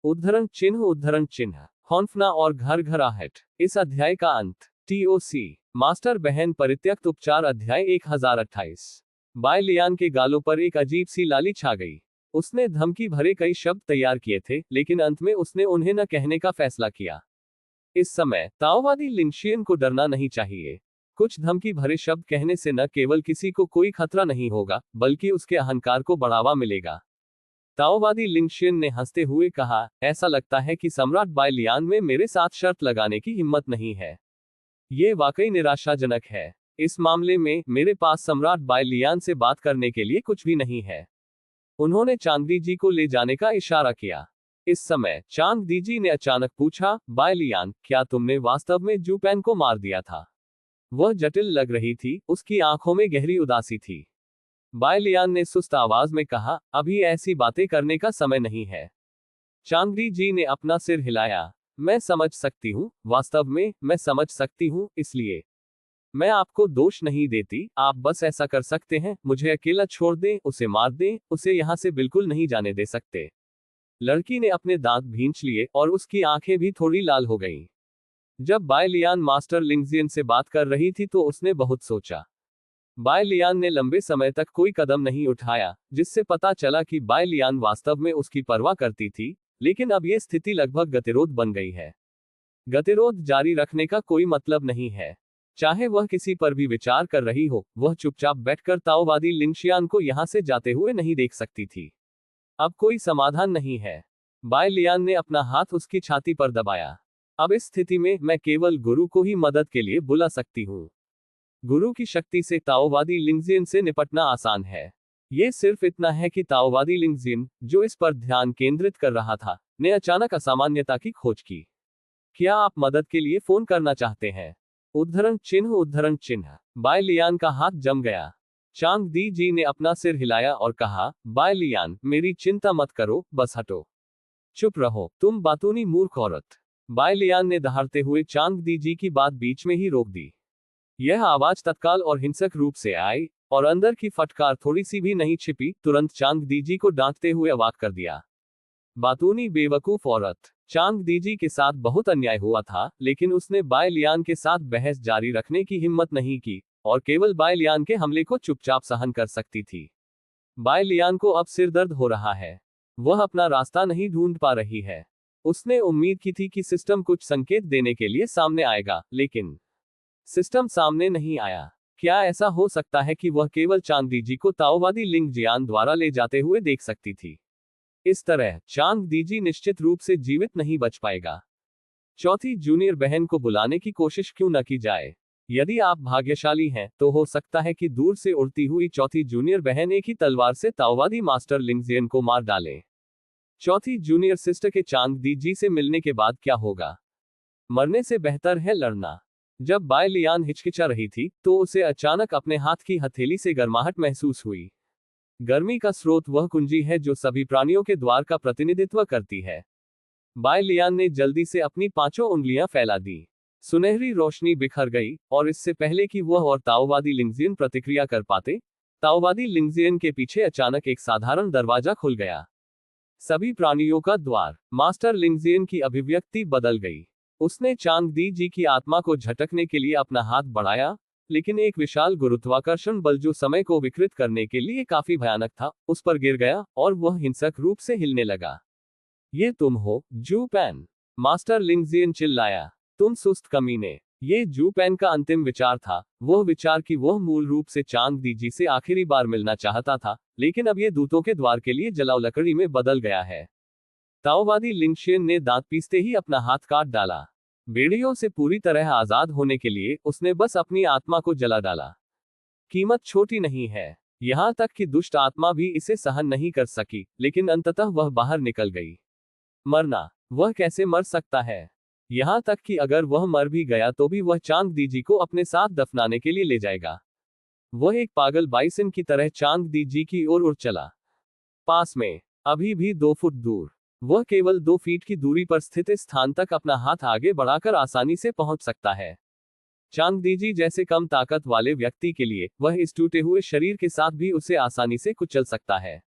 उद्धरण चिन्ह उद्धरण चिन्ह। हॉन्फना और घर घराहट। इस अध्याय का अंत। TOC। मास्टर बहन परित्यक्त उपचार अध्याय 1028। बाय लियान के गालों पर एक अजीब सी लाली छा गई। उसने धमकी भरे कई शब्द तैयार किए थे, लेकिन अंत में उसने उन्हें न कहने का फैसला किया। इस समय ताओवादी लिंगशियन को डरना नहीं चाहिए। कुछ धमकी भरे शब्द कहने से न केवल किसी को कोई खतरा नहीं होगा, बल्कि उसके अहंकार को बढ़ावा मिलेगा। ताओवादी लिंगशियन ने हंसते हुए कहा, ऐसा लगता है कि सम्राट बाय लियान में मेरे साथ शर्त लगाने की हिम्मत नहीं है। ये वाकई निराशाजनक है। इस मामले में मेरे पास सम्राट बाय लियान से बात करने के लिए कुछ भी नहीं है। उन्होंने चांगदी जी को ले जाने का इशारा किया। इस समय चांगदी जी ने अचानक पूछा, बाय लियान, क्या तुमने वास्तव में जूपेन को मार दिया था? वह जटिल लग रही थी, उसकी आंखों में गहरी उदासी थी। बाय लियान ने सुस्त आवाज में कहा, अभी ऐसी बातें करने का समय नहीं है। चांगदी जी ने अपना सिर हिलाया। मैं समझ सकती हूँ, वास्तव में मैं समझ सकती हूँ, इसलिए मैं आपको दोष नहीं देती। आप बस ऐसा कर सकते हैं, मुझे अकेला छोड़ दें, उसे मार दें, उसे यहाँ से बिल्कुल नहीं जाने दे सकते। लड़की ने अपने दांत भींच लिए, और उसकी आंखें भी थोड़ी लाल हो गईं। जब बाय लियान मास्टर लिंगजिन से बात कर रही थी तो उसने बहुत सोचा। बाय लियान ने लंबे समय तक कोई कदम नहीं उठाया, जिससे पता चला कि बाय लियान वास्तव में उसकी परवाह करती थी, लेकिन अब यह स्थिति लगभग गतिरोध बन गई है। गतिरोध जारी रखने का कोई मतलब नहीं है। चाहे वह किसी पर भी विचार कर रही हो, वह चुपचाप बैठकर ताओवादी लिंगशियान को यहां से जाते हुए नहीं देख सकती थी। अब कोई समाधान नहीं है। बाय लियान ने अपना हाथ उसकी छाती पर दबाया। अब इस स्थिति में मैं केवल गुरु को ही मदद के लिए बुला सकती हूँ। गुरु की शक्ति से ताओवादी लिंगजिन से निपटना आसान है। ये सिर्फ इतना है कि ताओवादी लिंगजिन, जो इस पर ध्यान केंद्रित कर रहा था, ने अचानक असामान्यता की खोज की। क्या आप मदद के लिए फोन करना चाहते हैं? उद्धरण चिन्ह उद्धरण चिन्ह। बाय लियान का हाथ जम गया। चांग दी जी ने अपना सिर हिलाया और कहा, बाय लियान, मेरी चिंता मत करो, बस हटो। चुप रहो, तुम बातूनी मूर्ख औरत। बाय लियान ने दहाड़ते हुए चांग दी जी की बात बीच में ही रोक दी। यह आवाज तत्काल और हिंसक रूप से आई, और अंदर की फटकार थोड़ी सी भी नहीं छिपी, तुरंत चांग दी जी को डांटते हुए अवाक कर दिया। बातूनी बेवकूफ औरत। चांग दी जी के साथ बहुत अन्याय हुआ था, लेकिन उसने बाय लियान के साथ बहस जारी रखने की हिम्मत नहीं की, और केवल बाय लियान के हमले को चुपचाप सहन कर सकती थी। बाय लियान को अब सिरदर्द हो रहा है। वह अपना रास्ता नहीं ढूंढ पा रही है। उसने उम्मीद की थी कि सिस्टम कुछ संकेत देने के लिए सामने आएगा, लेकिन सिस्टम सामने नहीं आया। क्या ऐसा हो सकता है कि वह केवल चांग दी जी को ताओवादी लिंग जियान द्वारा ले जाते हुए देख सकती थी? इस तरह चांग दी जी निश्चित रूप से जीवित नहीं बच पाएगा। चौथी जूनियर बहन को बुलाने की कोशिश क्यों न की जाए? यदि आप भाग्यशाली हैं, तो हो सकता है कि दूर से उड़ती हुई चौथी जूनियर बहन एक ही तलवार से ताओवादी मास्टर लिंगजियन को मार डाले। चौथी जूनियर सिस्टर के चांग दी जी से मिलने के बाद क्या होगा? मरने से बेहतर है लड़ना। जब बाय लियान हिचकिचा रही थी, तो उसे अचानक अपने हाथ की हथेली से गर्माहट महसूस हुई। गर्मी का स्रोत वह कुंजी है जो सभी प्राणियों के द्वार का प्रतिनिधित्व करती है। बाय लियान ने जल्दी से अपनी पांचों उंगलियां फैला दी। सुनहरी रोशनी बिखर गई, और इससे पहले कि वह और ताओवादी लिंगजियन प्रतिक्रिया कर पाते, ताओवादी लिंगजियन के पीछे अचानक एक साधारण दरवाजा खुल गया। सभी प्राणियों का द्वार। मास्टर लिंगजियन की अभिव्यक्ति बदल गई। उसने चांग दी जी की आत्मा को झटकने के लिए अपना हाथ बढ़ाया, लेकिन एक विशाल गुरुत्वाकर्षण बल जो समय को विकृत करने के लिए काफी भयानक था, उस पर गिर गया, और वह हिंसक रूप से हिलने लगा। ये तुम हो, जू पैन? मास्टर लिंगजियन चिल्लाया। तुम सुस्त कमीने। ये जू पैन का अंतिम विचार था, वह विचार कि वह मूल रूप से चांग दी जी से आखिरी बार मिलना चाहता था, लेकिन अब ये दूतों के द्वार के लिए जलाऊ लकड़ी में बदल गया है। ताओवादी लिंगशियन ने दांत पीसते ही अपना हाथ काट डाला। बेड़ियों से पूरी तरह आजाद होने के लिए उसने बस अपनी आत्मा को जला डाला। कीमत छोटी नहीं है। यहां तक कि दुष्ट आत्मा भी इसे सहन नहीं कर सकी, लेकिन अंततः वह बाहर निकल गई। मरना। वह कैसे मर सकता है? यहां तक कि अगर वह मर भी गया तो भी वह चांग दी जी को अपने साथ दफनाने के लिए ले जाएगा। वह एक पागल बाइसन की तरह चांग दी जी की ओर उड़ चला। पास में, अभी भी 2 फुट दूर, वह केवल 2 फीट की दूरी पर स्थित इस स्थान तक अपना हाथ आगे बढ़ाकर आसानी से पहुंच सकता है। चांग दी जी जैसे कम ताकत वाले व्यक्ति के लिए, वह इस टूटे हुए शरीर के साथ भी उसे आसानी से कुचल सकता है।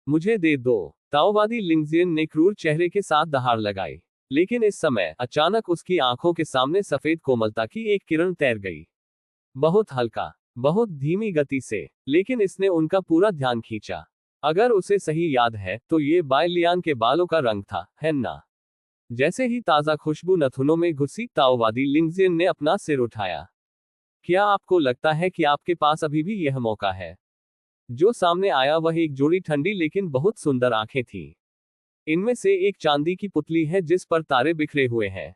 मुझे दे दो, ताओवादी लिंगजियन ने क्रूर चेहरे के साथ दहाड़ लगाई। लेकिन इस समय अचानक उसकी आंखों के सामने सफेद कोमलता की एक किरण तैर गई। बहुत हल्का, बहुत धीमी गति से, लेकिन इसने उनका पूरा ध्यान खींचा। अगर उसे सही याद है, तो ये बाय लियान के बालों का रंग था, है ना? जैसे ही ताजा खुशबू नथुनों में घुसी, ताओवादी लिंगजियन ने अपना सिर उठाया। क्या आपको लगता है कि आपके पास अभी भी यह मौका है? जो सामने आया वह एक जोड़ी ठंडी लेकिन बहुत सुंदर आंखें थीं। इनमें से एक चांदी की पुतली है जिस पर तारे बिखरे हुए हैं।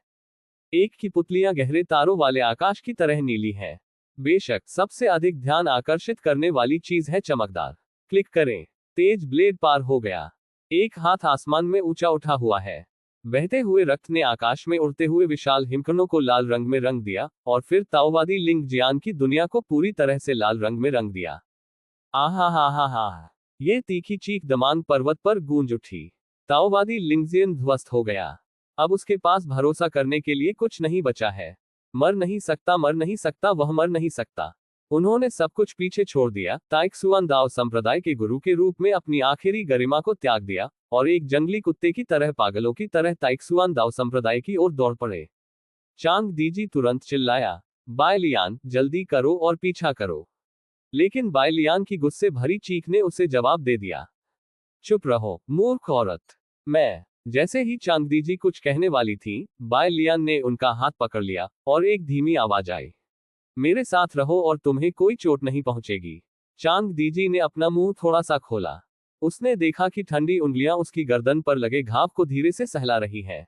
एक की पुतलियां गहरे तारों वाले आकाश की तरह नीली हैं। बेशक सबसे अधिक ध्यान आकर्षित करने वाली चीज है चमकदार। क्लिक करें। तेज ब्लेड पार हो गया। एक हाथ आसमान में ऊंचा उठा हुआ है। बहते हुए रक्त ने आकाश में उड़ते हुए विशाल हिमकणों को लाल रंग में रंग दिया, और फिर ताओवादी लिंग जियान की दुनिया को पूरी तरह से लाल रंग में रंग दिया। आहा हा हा हा। ये तीखी चीख दमांग पर्वत पर गूंज उठी। ताओवादी लिंगजियन ध्वस्त हो गया। अब उसके पास भरोसा करने के लिए कुछ नहीं बचा है। मर नहीं सकता, मर नहीं सकता, वह मर नहीं सकता। उन्होंने सब कुछ पीछे छोड़ दिया, ताइक्सुआन दाओ संप्रदाय के गुरु के रूप में अपनी आखिरी गरिमा को त्याग दिया, और एक जंगली कुत्ते की तरह पागलों की तरह ताइक्सुआन दाओ संप्रदाय की ओर दौड़ पड़े। चांग दीजी तुरंत चिल्लाया, बाय लियान, जल्दी करो और पीछा करो। लेकिन बाय लियान की गुस्से भरी चीख ने उसे जवाब दे दिया। चुप रहो, मूर्ख औरत। मैं। जैसे ही चांग दीजी कुछ कहने वाली थी, बाय लियान ने उनका हाथ पकड़ लिया, और एक धीमी आवाज आई। मेरे साथ रहो और तुम्हें कोई चोट नहीं पहुंचेगी। चांग दीजी ने अपना मुंह थोड़ा सा खोला। उसने देखा कि ठंडी उंगलियां उसकी गर्दन पर लगे घाव को धीरे से सहला रही हैं।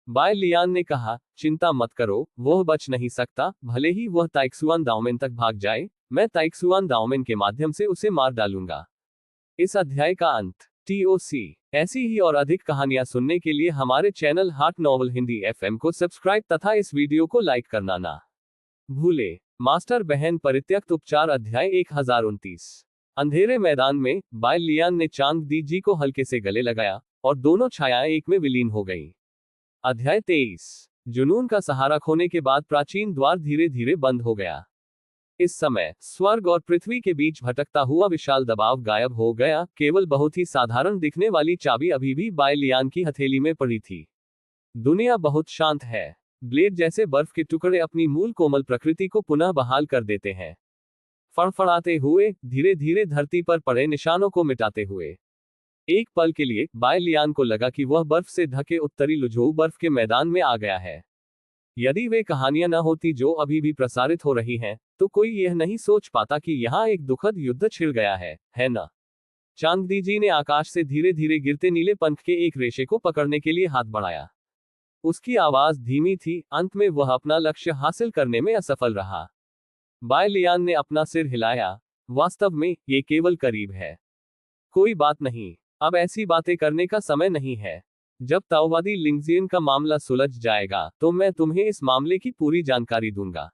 बाय लियान ने कहा, चिंता मत करो, वह बच नहीं सकता, भले ही वह ताइक्सुआन दाओमेन तक भाग जाए, मैं ताइक्सुआन दाओमेन के माध्यम से उसे मार डालूंगा। इस अध्याय का अंत। TOC। ऐसी ही और अधिक कहानियां सुनने के लिए हमारे चैनल हाट नॉवल हिंदी FM को सब्सक्राइब तथा इस वीडियो को लाइक करना ना भूले। मास्टर बहन परित्यक्त उपचार अध्याय 1029। अंधेरे मैदान में बाय लियान ने चांग दी जी को हल्के से गले लगाया और दोनों छायाएं एक में विलीन हो गईं। अध्याय 23। जुनून का सहारा खोने के बाद प्राचीन द्वार धीरे धीरे बंद हो गया। इस समय स्वर्ग और पृथ्वी के बीच भटकता हुआ विशाल दबाव गायब हो गया, केवल बहुत ही साधारण दिखने वाली चाबी अभी भी बाय लियान की हथेली में पड़ी थी। दुनिया बहुत शांत है। ब्लेड जैसे बर्फ के टुकड़े अपनी मूल कोमल प्रकृति को पुनः बहाल कर देते हैं, फड़फड़ाते हुए, धीरे धीरे धरती पर पड़े निशानों को मिटाते हुए। एक पल के लिए बाय लियान को लगा कि वह बर्फ से ढके उत्तरी लुझोऊ बर्फ के मैदान में आ गया है। यदि वे कहानियां न होती जो अभी भी प्रसारित हो रही हैं, तो कोई यह नहीं सोच पाता कि यहाँ एक दुखद युद्ध छिड़ गया है ना? चांगदी जी ने आकाश से धीरे धीरे गिरते नीले पंख के एक रेशे को पकड़ने के लिए हाथ बढ़ाया। उसकी आवाज धीमी थी, अंत में वह अपना लक्ष्य हासिल करने में असफल रहा। बाय लियान ने अपना सिर हिलाया। वास्तव में ये केवल करीब है। कोई बात नहीं, अब ऐसी बातें करने का समय नहीं है। जब ताओवादी लिंगजियन का मामला सुलझ जाएगा तो मैं तुम्हें इस मामले की पूरी जानकारी दूंगा।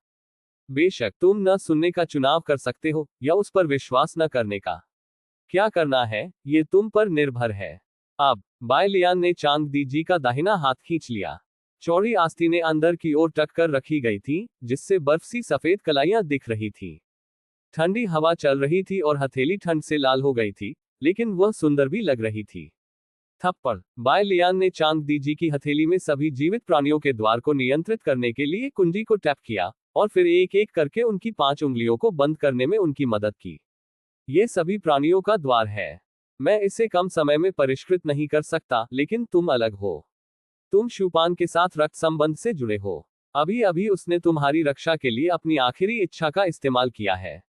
बेशक तुम न सुनने का चुनाव कर सकते हो या उस पर विश्वास न करने का। क्या करना है ये तुम पर निर्भर है। अब बाय लियान ने चांग दी जी का दाहिना हाथ खींच लिया। चौड़ी आस्तीनें अंदर की ओर टककर रखी गई थी, जिससे बर्फ सी सफेद कलाइयां दिख रही थी। ठंडी हवा चल रही थी और हथेली ठंड से लाल हो गई थी, लेकिन वह सुंदर भी लग रही थी। थप्पड़। बाय लियान ने चांग दी जी की हथेली में सभी जीवित प्राणियों के द्वार को नियंत्रित करने के लिए कुंजी को टैप किया और फिर एक एक करके उनकी 5 उंगलियों को बंद करने में उनकी मदद की। ये सभी प्राणियों का द्वार है। मैं इसे कम समय में परिष्कृत नहीं कर सकता, लेकिन तुम अलग हो। तुम शूपान के साथ रक्त संबंध से जुड़े हो। अभी अभी उसने तुम्हारी रक्षा के लिए अपनी आखिरी इच्छा का इस्तेमाल किया है।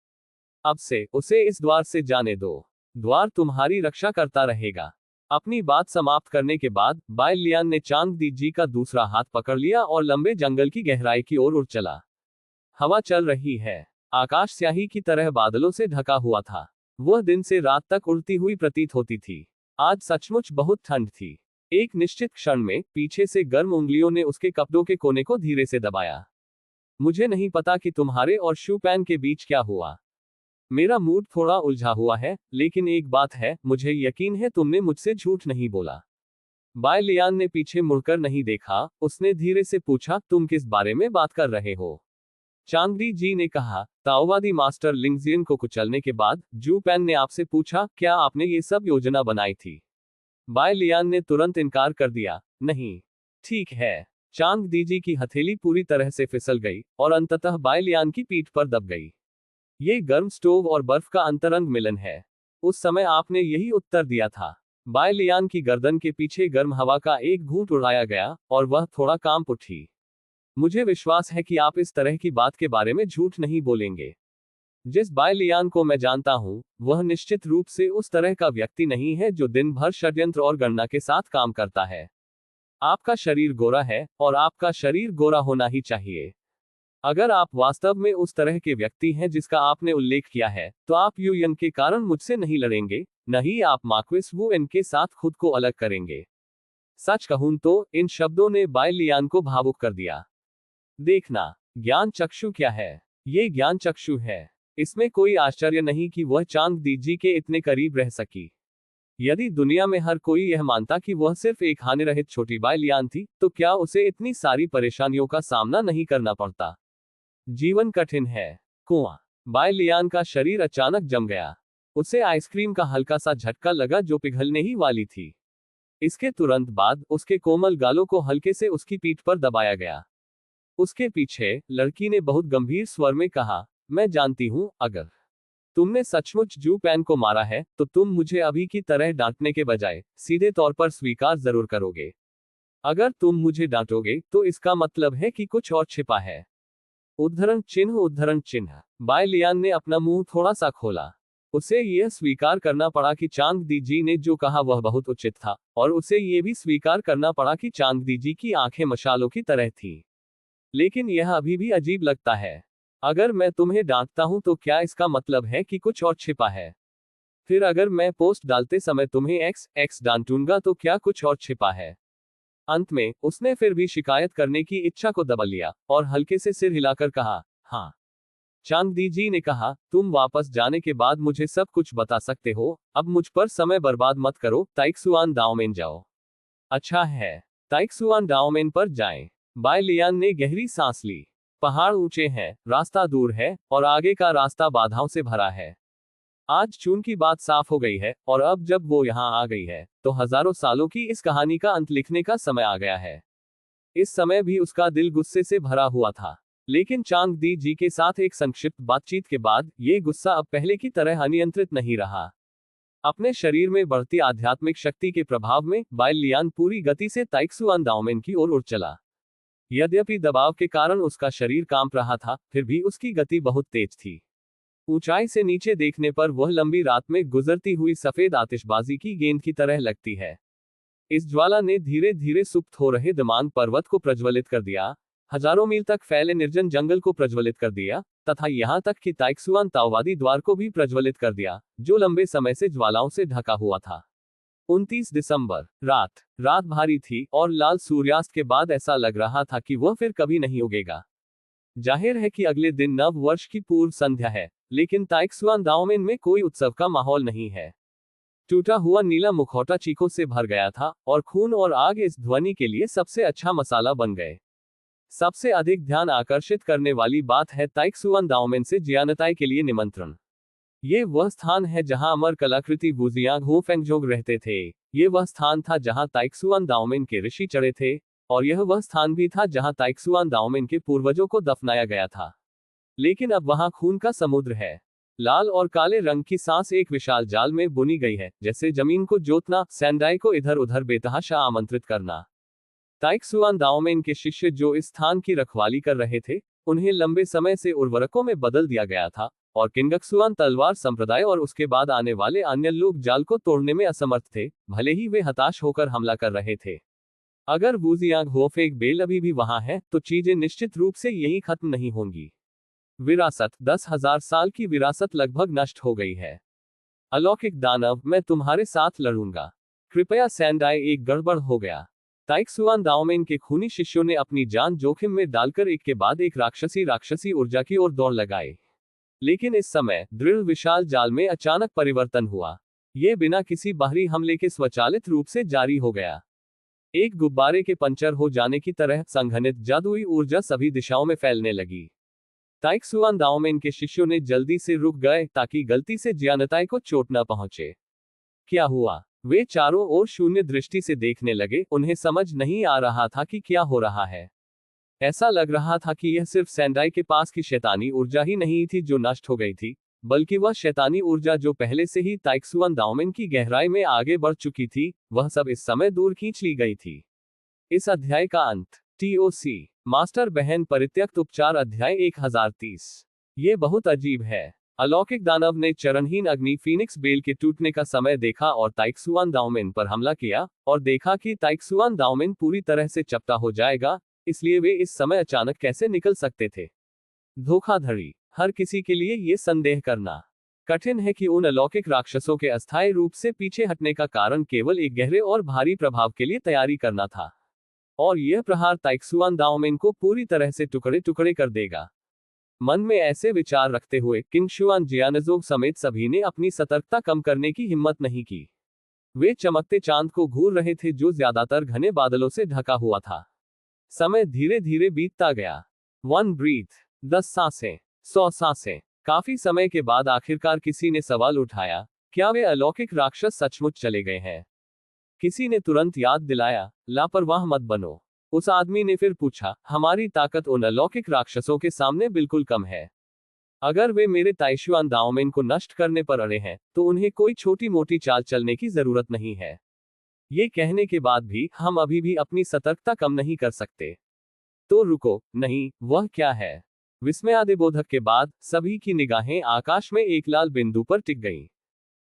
अब से उसे इस द्वार से जाने दो। द्वार तुम्हारी रक्षा करता रहेगा। अपनी बात समाप्त करने के बाद बाय लियान ने चांग दी जी का दूसरा हाथ पकड़ लिया और लंबे जंगल की गहराई की ओर उड़ चला। हवा चल रही है। आकाश स्याही की तरह बादलों से ढका हुआ था। वह दिन से रात तक उड़ती हुई प्रतीत होती थी। आज सचमुच बहुत ठंड थी। एक निश्चित क्षण में पीछे से गर्म उंगलियों ने उसके कपड़ों के कोने को धीरे से दबाया। मुझे नहीं पता कि तुम्हारे और शूपैन के बीच क्या हुआ। मेरा मूड थोड़ा उलझा हुआ है, लेकिन एक बात है, मुझे यकीन है तुमने मुझसे झूठ नहीं बोला। बाय लियान ने पीछे मुड़कर नहीं देखा। उसने धीरे से पूछा, तुम किस बारे में बात कर रहे हो? चांगदी जी ने कहा, ताओवादी मास्टर लिंगजियन को कुचलने के बाद जू पैन ने आपसे पूछा, क्या आपने ये सब योजना बनाई थी? बाय लियान ने तुरंत इनकार कर दिया, नहीं। ठीक है। चांग दी जी की हथेली पूरी तरह से फिसल गई और अंततः बाय लियान की पीठ पर दब गई। ये गर्म स्टोव और बर्फ का अंतरंग मिलन है। उस समय आपने यही उत्तर दिया था। बाय लियान की गर्दन के पीछे गर्म हवा का एक घूंट उड़ाया गया और वह थोड़ा कांप उठी। मुझे विश्वास है कि आप इस तरह की बात के बारे में झूठ नहीं बोलेंगे। जिस बाय लियान को मैं जानता हूं, वह निश्चित रूप से उस तरह का व्यक्ति नहीं है जो दिन भर षड्यंत्र और गणना के साथ काम करता है। आपका शरीर गोरा है और आपका शरीर गोरा होना ही चाहिए। अगर आप वास्तव में उस तरह के व्यक्ति हैं जिसका आपने उल्लेख किया है, तो आप यूएन के कारण मुझसे नहीं लड़ेंगे, न ही आप मार्क्विस वू एन के साथ खुद को अलग करेंगे। सच कहूं तो इन शब्दों ने बाय लियान को भावुक कर दिया। देखना, ज्ञान चक्षु क्या है? ये ज्ञान चक्षु है। इसमें कोई आश्चर्य नहीं कि वह चांग दी जी के इतने करीब रह सकी। यदि दुनिया में हर कोई यह मानता कि वह सिर्फ एक हानिरहित छोटी बाय लियान थी, तो क्या उसे इतनी सारी परेशानियों का सामना नहीं करना पड़ता? जीवन कठिन है। कुआं। बाय लियान का शरीर अचानक जम गया। उसे आइसक्रीम का हल्का सा झटका लगा जो पिघलने ही वाली थी। इसके तुरंत बाद उसके कोमल गालों को हल्के से उसकी पीठ पर दबाया गया। उसके पीछे लड़की ने बहुत गंभीर स्वर में कहा, मैं जानती हूं, अगर तुमने सचमुच जू पैन को मारा है, तो तुम मुझे अभी की तरह डांटने के बजाय सीधे तौर पर स्वीकार जरूर करोगे। अगर तुम मुझे डांटोगे, तो इसका मतलब है कि कुछ और छिपा है। उद्धरण चिन्ह। बाय लियान ने अपना मुंह थोड़ा सा खोला। उसे यह स्वीकार करना पड़ा कि चांगदी जी ने जो कहा वह बहुत उचित था, और उसे यह भी स्वीकार करना पड़ा कि चांगदी जी की आंखें मशालों की तरह थीं। लेकिन यह अभी भी अजीब लगता है। अगर मैं तुम्हें डांटता हूं तो क्या इसका मतलब है कि कुछ और छिपा है? फिर अगर मैं पोस्ट डालते समय तुम्हें एक्स एक्स डांटूंगा तो क्या कुछ और छिपा है? अंत में उसने फिर भी शिकायत करने की इच्छा को दबा लिया और हल्के से सिर हिलाकर कहा, हाँ। चांगदी जी ने कहा, तुम वापस जाने के बाद मुझे सब कुछ बता सकते हो, अब मुझ पर समय बर्बाद मत करो, ताइक्सुआन दाओमेन जाओ। अच्छा है। ताइक्सुआन दाओमेन पर जाएं। बाय लियान ने गहरी सांस ली। पहाड़ ऊंचे हैं, रास्ता दूर है, और आगे का रास्ता बाधाओं से भरा है। आज चून की बात साफ हो गई है, और अब जब वो यहाँ आ गई है, तो हजारों सालों की इस कहानी का अंत लिखने का समय आ गया है। इस समय भी उसका दिल गुस्से से भरा हुआ था। लेकिन चांगदी जी के साथ एक संक्षिप्त बातचीत के बाद ये गुस्सा अब पहले की तरह अनियंत्रित नहीं रहा। अपने शरीर में बढ़ती आध्यात्मिक शक्ति के प्रभाव में बाय लियान पूरी गति से ताइक्सुआन दाओमेन की ओर उड़ चला। यद्यपि दबाव के कारण उसका शरीर कांप रहा था, फिर भी उसकी गति बहुत तेज थी। ऊंचाई से नीचे देखने पर वह लंबी रात में गुजरती हुई सफेद आतिशबाजी की गेंद की तरह लगती है। इस ज्वाला ने धीरे धीरे सुप्त हो रहे दमांग पर्वत को प्रज्वलित कर दिया, हजारों मील तक फैले निर्जन जंगल को प्रज्वलित कर दिया, तथा यहां तक कि ताइक्सुआन ताओवादी द्वार को भी प्रज्वलित कर दिया, जो लंबे समय से ज्वालाओं से ढका हुआ था। 29 दिसंबर रात भारी थी और लाल सूर्यास्त के बाद ऐसा लग रहा था कि वह फिर कभी नहीं उगेगा। जाहिर है कि अगले दिन नव वर्ष की पूर्व संध्या है, लेकिन ताइक्सुआन दाओमेन में कोई उत्सव का माहौल नहीं है। टूटा हुआ नीला मुखौटा चीखों से भर गया था, और खून और आग इस ध्वनि के लिए सबसे अच्छा मसाला बन गए। सबसे अधिक ध्यान आकर्षित करने वाली बात है ताइक्सुआन दाओमेन से जियानताई के लिए निमंत्रण। ये वह स्थान है जहां अमर कलाकृति वुजियांग हो फेंगजोंग रहते थे। ये वह स्थान था जहां ताइक्सुआन दाओमेन के ऋषि चढ़े थे, और यह वह स्थान भी था जहां ताइक्सुआन दाओमेन के पूर्वजों को दफनाया गया था। लेकिन अब वहां खून का समुद्र है। लाल और काले रंग की सांस एक विशाल जाल में बुनी गई है, जैसे जमीन को जोतना, सैंडाई को इधर उधर बेतहाशा आमंत्रित करना। ताइक्सुआन दाओमेन के शिष्य जो इस स्थान की रखवाली कर रहे थे, उन्हें लंबे समय से उर्वरकों में बदल दिया गया था, और किंगक्सुआन तलवार संप्रदाय और उसके बाद आने वाले अन्य लोग जाल को तोड़ने में असमर्थ थे, भले ही वे हताश होकर हमला कर रहे थे। अगर वुजियांग होफेक बेल अभी भी वहां है, तो चीजें निश्चित रूप से यही खत्म नहीं होंगी। विरासत 10,000 साल की विरासत लगभग नष्ट हो गई है। अलौकिक दानव, मैं तुम्हारे साथ लड़ूंगा। कृपया सैंडाई, एक गड़बड़ हो गया। ताइक्सुआन दाओमेन के खूनी शिष्यों ने अपनी जान जोखिम में डालकर एक के बाद एक राक्षसी ऊर्जा की ओर दौड़ लगाई। लेकिन इस समय दृढ़ विशाल जाल में अचानक परिवर्तन हुआ। यह बिना किसी बाहरी हमले के स्वचालित रूप से जारी हो गया। एक गुब्बारे के पंचर हो जाने की तरह संघनित जादुई ऊर्जा सभी दिशाओं में फैलने लगी। ताइक्सुआन दाओमेन के शिष्यों ने जल्दी से रुक गए ताकि गलती से जियानताई को चोट न पहुंचे। क्या हुआ? वे चारों ओर शून्य दृष्टि से देखने लगे, उन्हें समझ नहीं आ रहा था कि क्या हो रहा है। ऐसा लग रहा था कि यह सिर्फ सैंडाई के पास की शैतानी ऊर्जा ही नहीं थी जो नष्ट हो गई थी, बल्कि वह शैतानी ऊर्जा जो पहले से ही ताइक्सुआन दाओमेन की गहराई में आगे बढ़ चुकी थी, वह सब इस समय दूर खींच ली गई थी। इस अध्याय का अंत। TOC मास्टर बहन परित्यक्त उपचार अध्याय 1030। ये बहुत अजीब है। अलौकिक दानव ने चरणहीन अग्नि फीनिक्स बेल के टूटने का समय देखा और ताइक्सुआन दाओमेन पर हमला किया, और देखा कि ताइक्सुआन दाओमेन पूरी तरह से चपटा हो जाएगा, इसलिए वे इस समय अचानक कैसे निकल सकते थे। धोखाधड़ी। हर किसी के लिए ये संदेह करना कठिन है कि उन अलौकिक राक्षसों के अस्थायी रूप से पीछे हटने का कारण केवल एक गहरे और भारी प्रभाव के लिए तैयारी करना था। और यह प्रहार ताइक्सुआन दाओमेन को पूरी तरह से टुकड़े टुकड़े कर देगा। मन में ऐसे विचार रखते हुए किंगशुआन जियानजोग समेत सभी ने अपनी सतर्कता कम करने की हिम्मत नहीं की। वे चमकते चांद को घूर रहे थे जो ज्यादातर घने बादलों से ढका हुआ था। समय धीरे धीरे बीतता गया। 1 ब्रीथ, 10 सांसें, 100 सांसें। काफी समय के बाद आखिरकार किसी ने सवाल उठाया, क्या वे अलौकिक राक्षस सचमुच चले गए हैं? किसी ने तुरंत याद दिलाया, लापरवाह मत बनो। उस आदमी ने फिर पूछा, हमारी ताकत उन अलौकिक राक्षसों के सामने बिल्कुल कम है। अगर वे मेरे ताइक्सुआन दाओमेन को नष्ट करने पर अड़े हैं, तो उन्हें कोई छोटी मोटी चाल चलने की जरूरत नहीं है। ये कहने के बाद भी हम अभी भी अपनी सतर्कता कम नहीं कर सकते। तो रुको, नहीं, वह क्या है? विस्मयादिबोधक के बाद सभी की निगाहें आकाश में एक लाल बिंदु पर टिक गईं।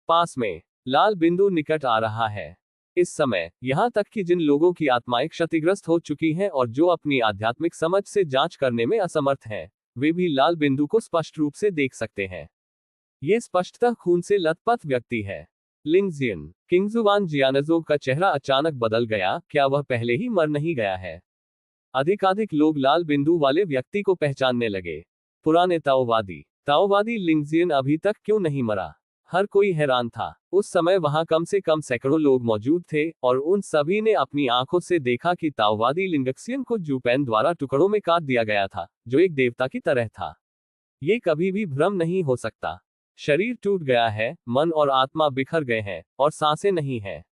पास में लाल बिंदु निकट आ रहा है। इस समय यहां तक कि जिन लोगों की आत्माएं क्षतिग्रस्त हो चुकी हैं और जो अपनी आध्यात्मिक समझ से जांच करने में असमर्थ हैं, वे भी लाल बिंदु को स्पष्ट रूप से देख सकते हैं। ये स्पष्टतः खून से लथपथ व्यक्ति है। लिंगजियन किंगजुआन जियानजोग का चेहरा अचानक बदल गया। क्या वह पहले ही मर नहीं गया है? अधिकाधिक लोग लाल बिंदु वाले व्यक्ति को पहचानने लगे। पुराने ताओवादी लिंगजियन अभी तक क्यों नहीं मरा? हर कोई हैरान था। उस समय वहां कम से कम सैकड़ों लोग मौजूद थे और उन सभी ने अपनी आंखों से देखा कि ताओवादी लिंगक्सियन को जुपैन द्वारा टुकड़ों में काट दिया गया था, जो एक देवता की तरह था। ये कभी भी भ्रम नहीं हो सकता। शरीर टूट गया है, मन और आत्मा बिखर गए हैं और सांसें नहीं हैं।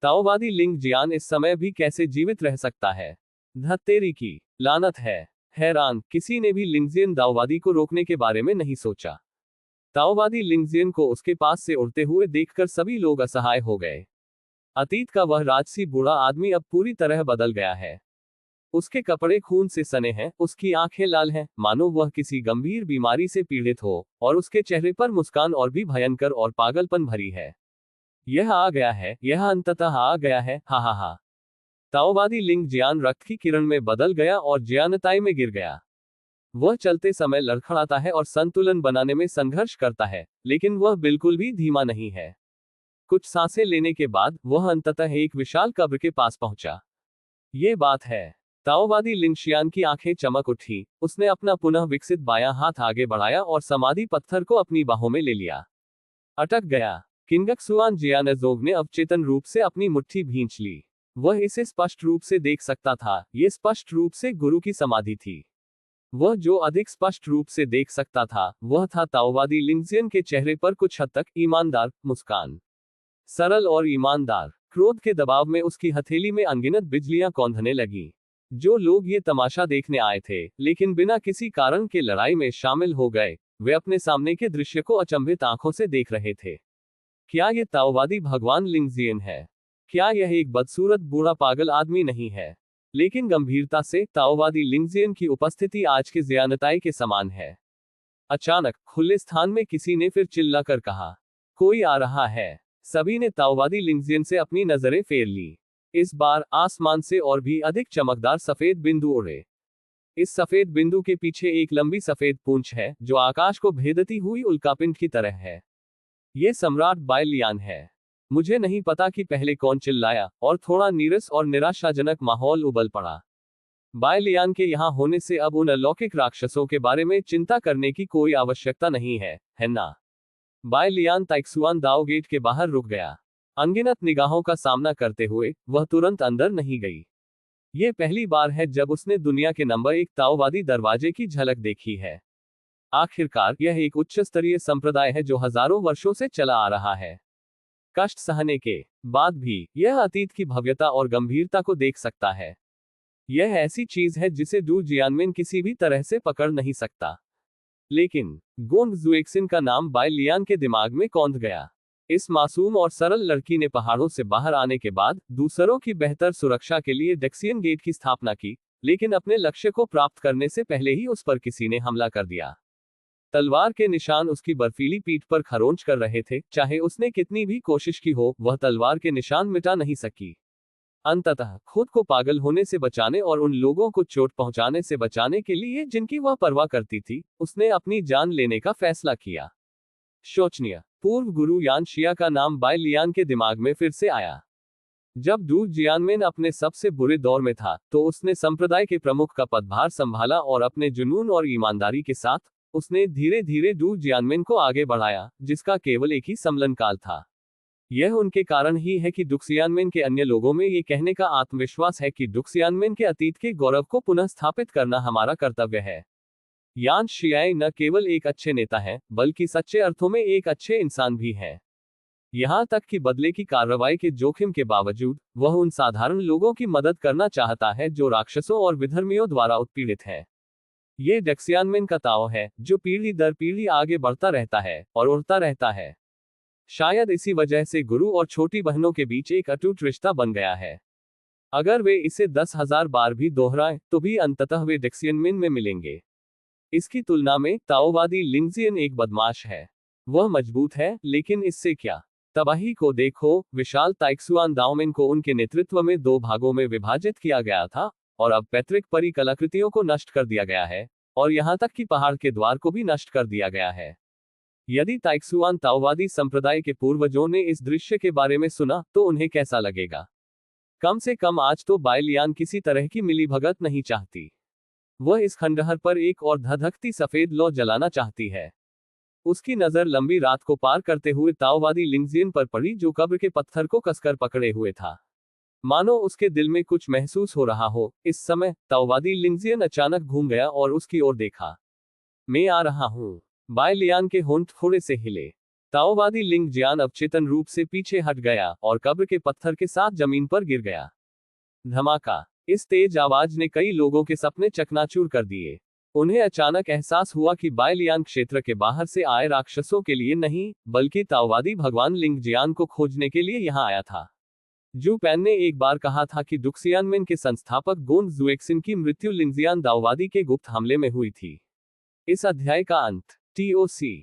ताओवादी लिंग जियान इस समय भी कैसे जीवित रह सकता है? धत्तेरी की लानत है। हैरान किसी ने भी लिंगजियन ताओवादी को रोकने के बारे में नहीं सोचा। ताओवादी लिंगजियन को उसके पास से उड़ते हुए देखकर सभी लोग असहाय हो गए। अतीत का वह राजसी बूढ़ा आदमी अब पूरी तरह बदल गया है। उसके कपड़े खून से सने हैं, उसकी आंखें लाल हैं, मानो वह किसी गंभीर बीमारी से पीड़ित हो, और उसके चेहरे पर मुस्कान और भी भयंकर और पागलपन भरी है। यह आ गया है, यह अंततः आ गया है, हा हा हा। ताओवादी लिंग जियान रक्त की किरण में बदल गया और जियानताई में गिर गया। वह चलते समय लड़खड़ाता है और संतुलन बनाने में संघर्ष करता है, लेकिन वह बिल्कुल भी धीमा नहीं है। कुछ सांसें लेने के बाद वह अंततः एक विशाल कब्र के पास पहुंचा। ये बात है। ताओवादी लिंगशियान की आंखें चमक उठी। उसने अपना पुनः विकसित बायां हाथ आगे बढ़ाया और समाधि पत्थर को अपनी बाहों में ले लिया। अटक गया। किंगक्सुआन जियानजोग ने अवचेतन रूप से अपनी मुट्ठी भींच ली। वह इसे स्पष्ट रूप से देख सकता था। ये स्पष्ट रूप से गुरु की समाधि थी। वह जो अधिक स्पष्ट रूप से देख सकता था, वह था ताओवादी लिंगजियन के चेहरे पर कुछ हद तक ईमानदार मुस्कान। सरल और ईमानदार। क्रोध के दबाव में उसकी हथेली में अनगिनत बिजलियां कौंधने लगी। जो लोग ये तमाशा देखने आए थे, लेकिन बिना किसी कारण के लड़ाई में शामिल हो गए, वे अपने सामने के दृश्य को अचंभित आंखों से देख रहे थे। क्या ये ताओवादी भगवान लिंगजियन है? क्या यह एक बदसूरत बूढ़ा पागल आदमी नहीं है? लेकिन गंभीरता से, ताओवादी लिंगजियन की उपस्थिति आज के जियानताई के समान है। अचानक खुले स्थान में किसी ने फिर चिल्लाकर कहा, कोई आ रहा है। सभी ने ताओवादी लिंगजियन से अपनी नजरें फेर ली। इस बार आसमान से और भी अधिक चमकदार सफेद बिंदु उड़े। इस सफेद बिंदु के पीछे एक लंबी सफेद पूंछ है, जो आकाश को भेदती हुई उल्कापिंड की तरह है। ये सम्राट बायलियान है। मुझे नहीं पता कि पहले कौन चिल्लाया, और थोड़ा नीरस और निराशाजनक माहौल उबल पड़ा। बायलियान के यहाँ होने से अब उन अलौकिक राक्षसों के बारे में चिंता करने की कोई आवश्यकता नहीं है ना? बायलियान ताइक्सुआन दाओ गेट के बाहर रुक गया। अनगिनत निगाहों का सामना करते हुए वह तुरंत अंदर नहीं गई। यह पहली बार है जब उसने दुनिया के नंबर 1 ताओवादी दरवाजे की झलक देखी है। आखिरकार यह एक उच्च स्तरीय संप्रदाय है जो हजारों वर्षों से चला आ रहा है। कष्ट सहने के बाद भी यह अतीत की भव्यता और गंभीरता को देख सकता है। यह ऐसी चीज है जिसे डू जियानमिन किसी भी तरह से पकड़ नहीं सकता। लेकिन गोंग जुएक्सिन का नाम बायलियान के दिमाग में कौंध गया। इस मासूम और सरल लड़की ने पहाड़ों से बाहर आने के बाद दूसरों की बेहतर सुरक्षा के लिए डेक्सियन गेट की स्थापना की, लेकिन अपने लक्ष्य को प्राप्त करने से पहले ही उस पर किसी ने हमला कर दिया। तलवार के निशान उसकी बर्फीली पीठ पर खरोंच कर रहे थे। चाहे उसने कितनी भी कोशिश की हो, वह तलवार के निशान मिटा नहीं सकी। अंततः खुद को पागल होने से बचाने और उन लोगों को चोट पहुंचाने से बचाने के लिए जिनकी वह परवाह करती थी, उसने अपनी जान लेने का फैसला किया। शोचनीय। पूर्व गुरु यान शिया का नाम बायलियान के दिमाग में फिर से आया। जब डू जियानमिन अपने सबसे बुरे दौर में था, तो उसने संप्रदाय के प्रमुख का पदभार संभाला और अपने जुनून और ईमानदारी के साथ उसने धीरे धीरे डू जियानमिन को आगे बढ़ाया, जिसका केवल एक ही सम्मेलन काल था। यह उनके कारण ही है कि डुक्सियानमिन के अन्य लोगों में ये कहने का आत्मविश्वास है कि डुक्सियानमिन के अतीत के गौरव को पुनः स्थापित करना हमारा कर्तव्य है। यान शियाए न केवल एक अच्छे नेता हैं, बल्कि सच्चे अर्थों में एक अच्छे इंसान भी हैं। यहां तक कि बदले की कार्रवाई के जोखिम के बावजूद वह उन साधारण लोगों की मदद करना चाहता है जो राक्षसों और विधर्मियों द्वारा उत्पीड़ित हैं। ये डक्सियानमिन का ताओ है, जो पीढ़ी दर पीढ़ी आगे बढ़ता रहता है और उड़ता रहता है। शायद इसी वजह से गुरु और छोटी बहनों के बीच एक अटूट रिश्ता बन गया है। अगर वे इसे 10,000 बार भी दोहराएं, तो भी अंततः वे डक्सियानमिन में मिलेंगे। इसकी तुलना में ताओवादी लिंगजियन एक बदमाश है। वह मजबूत है, लेकिन इससे क्या? तबाही को देखो, विशाल ताइक्सुआन दाओमेन को उनके नेतृत्व में 2 भागों में विभाजित किया गया था, और अब पैतृक परी कलाकृतियों को नष्ट कर दिया गया है, और यहां तक कि पहाड़ के द्वार को भी नष्ट कर दिया गया है। यदि ताइक्सुआन ताओवादी संप्रदाय के पूर्वजों ने इस दृश्य के बारे में सुना, तो उन्हें कैसा लगेगा? कम से कम आज तो बायलियान किसी तरह की मिलीभगत नहीं चाहती। वह इस खंडहर पर एक और धधकती सफेद लौ जलाना चाहती है। उसकी नजर लंबी रात को पार करते हुए ताओवादी लिंगजियन पर पड़ी, जो कब्र के पत्थर को कसकर पकड़े हुए था। मानो उसके दिल में कुछ महसूस हो रहा हो। इस समय ताओवादी लिंगजियन अचानक घूम गया और उसकी ओर देखा। मैं आ रहा हूं। बायलियान के होंठ थोड़े से हिले। ताओवादी लिंगजियान अवचेतन रूप से पीछे हट गया और कब्र के पत्थर के साथ जमीन पर गिर गया। धमाका। इस तेज आवाज ने कई लोगों के सपने चकनाचूर कर दिए। उन्हें अचानक एहसास हुआ कि बायलियान क्षेत्र के बाहर से आए राक्षसों के लिए नहीं, बल्कि ताओवादी भगवान लिंगजियान को खोजने के लिए यहां आया था। जू पैन ने एक बार कहा था कि डुक्सियानमेन के संस्थापक गोंग जुएक्सिन की मृत्यु लिंगजियान दाओवादी के गुप्त हमले में हुई थी। इस अध्याय का अंत। TOC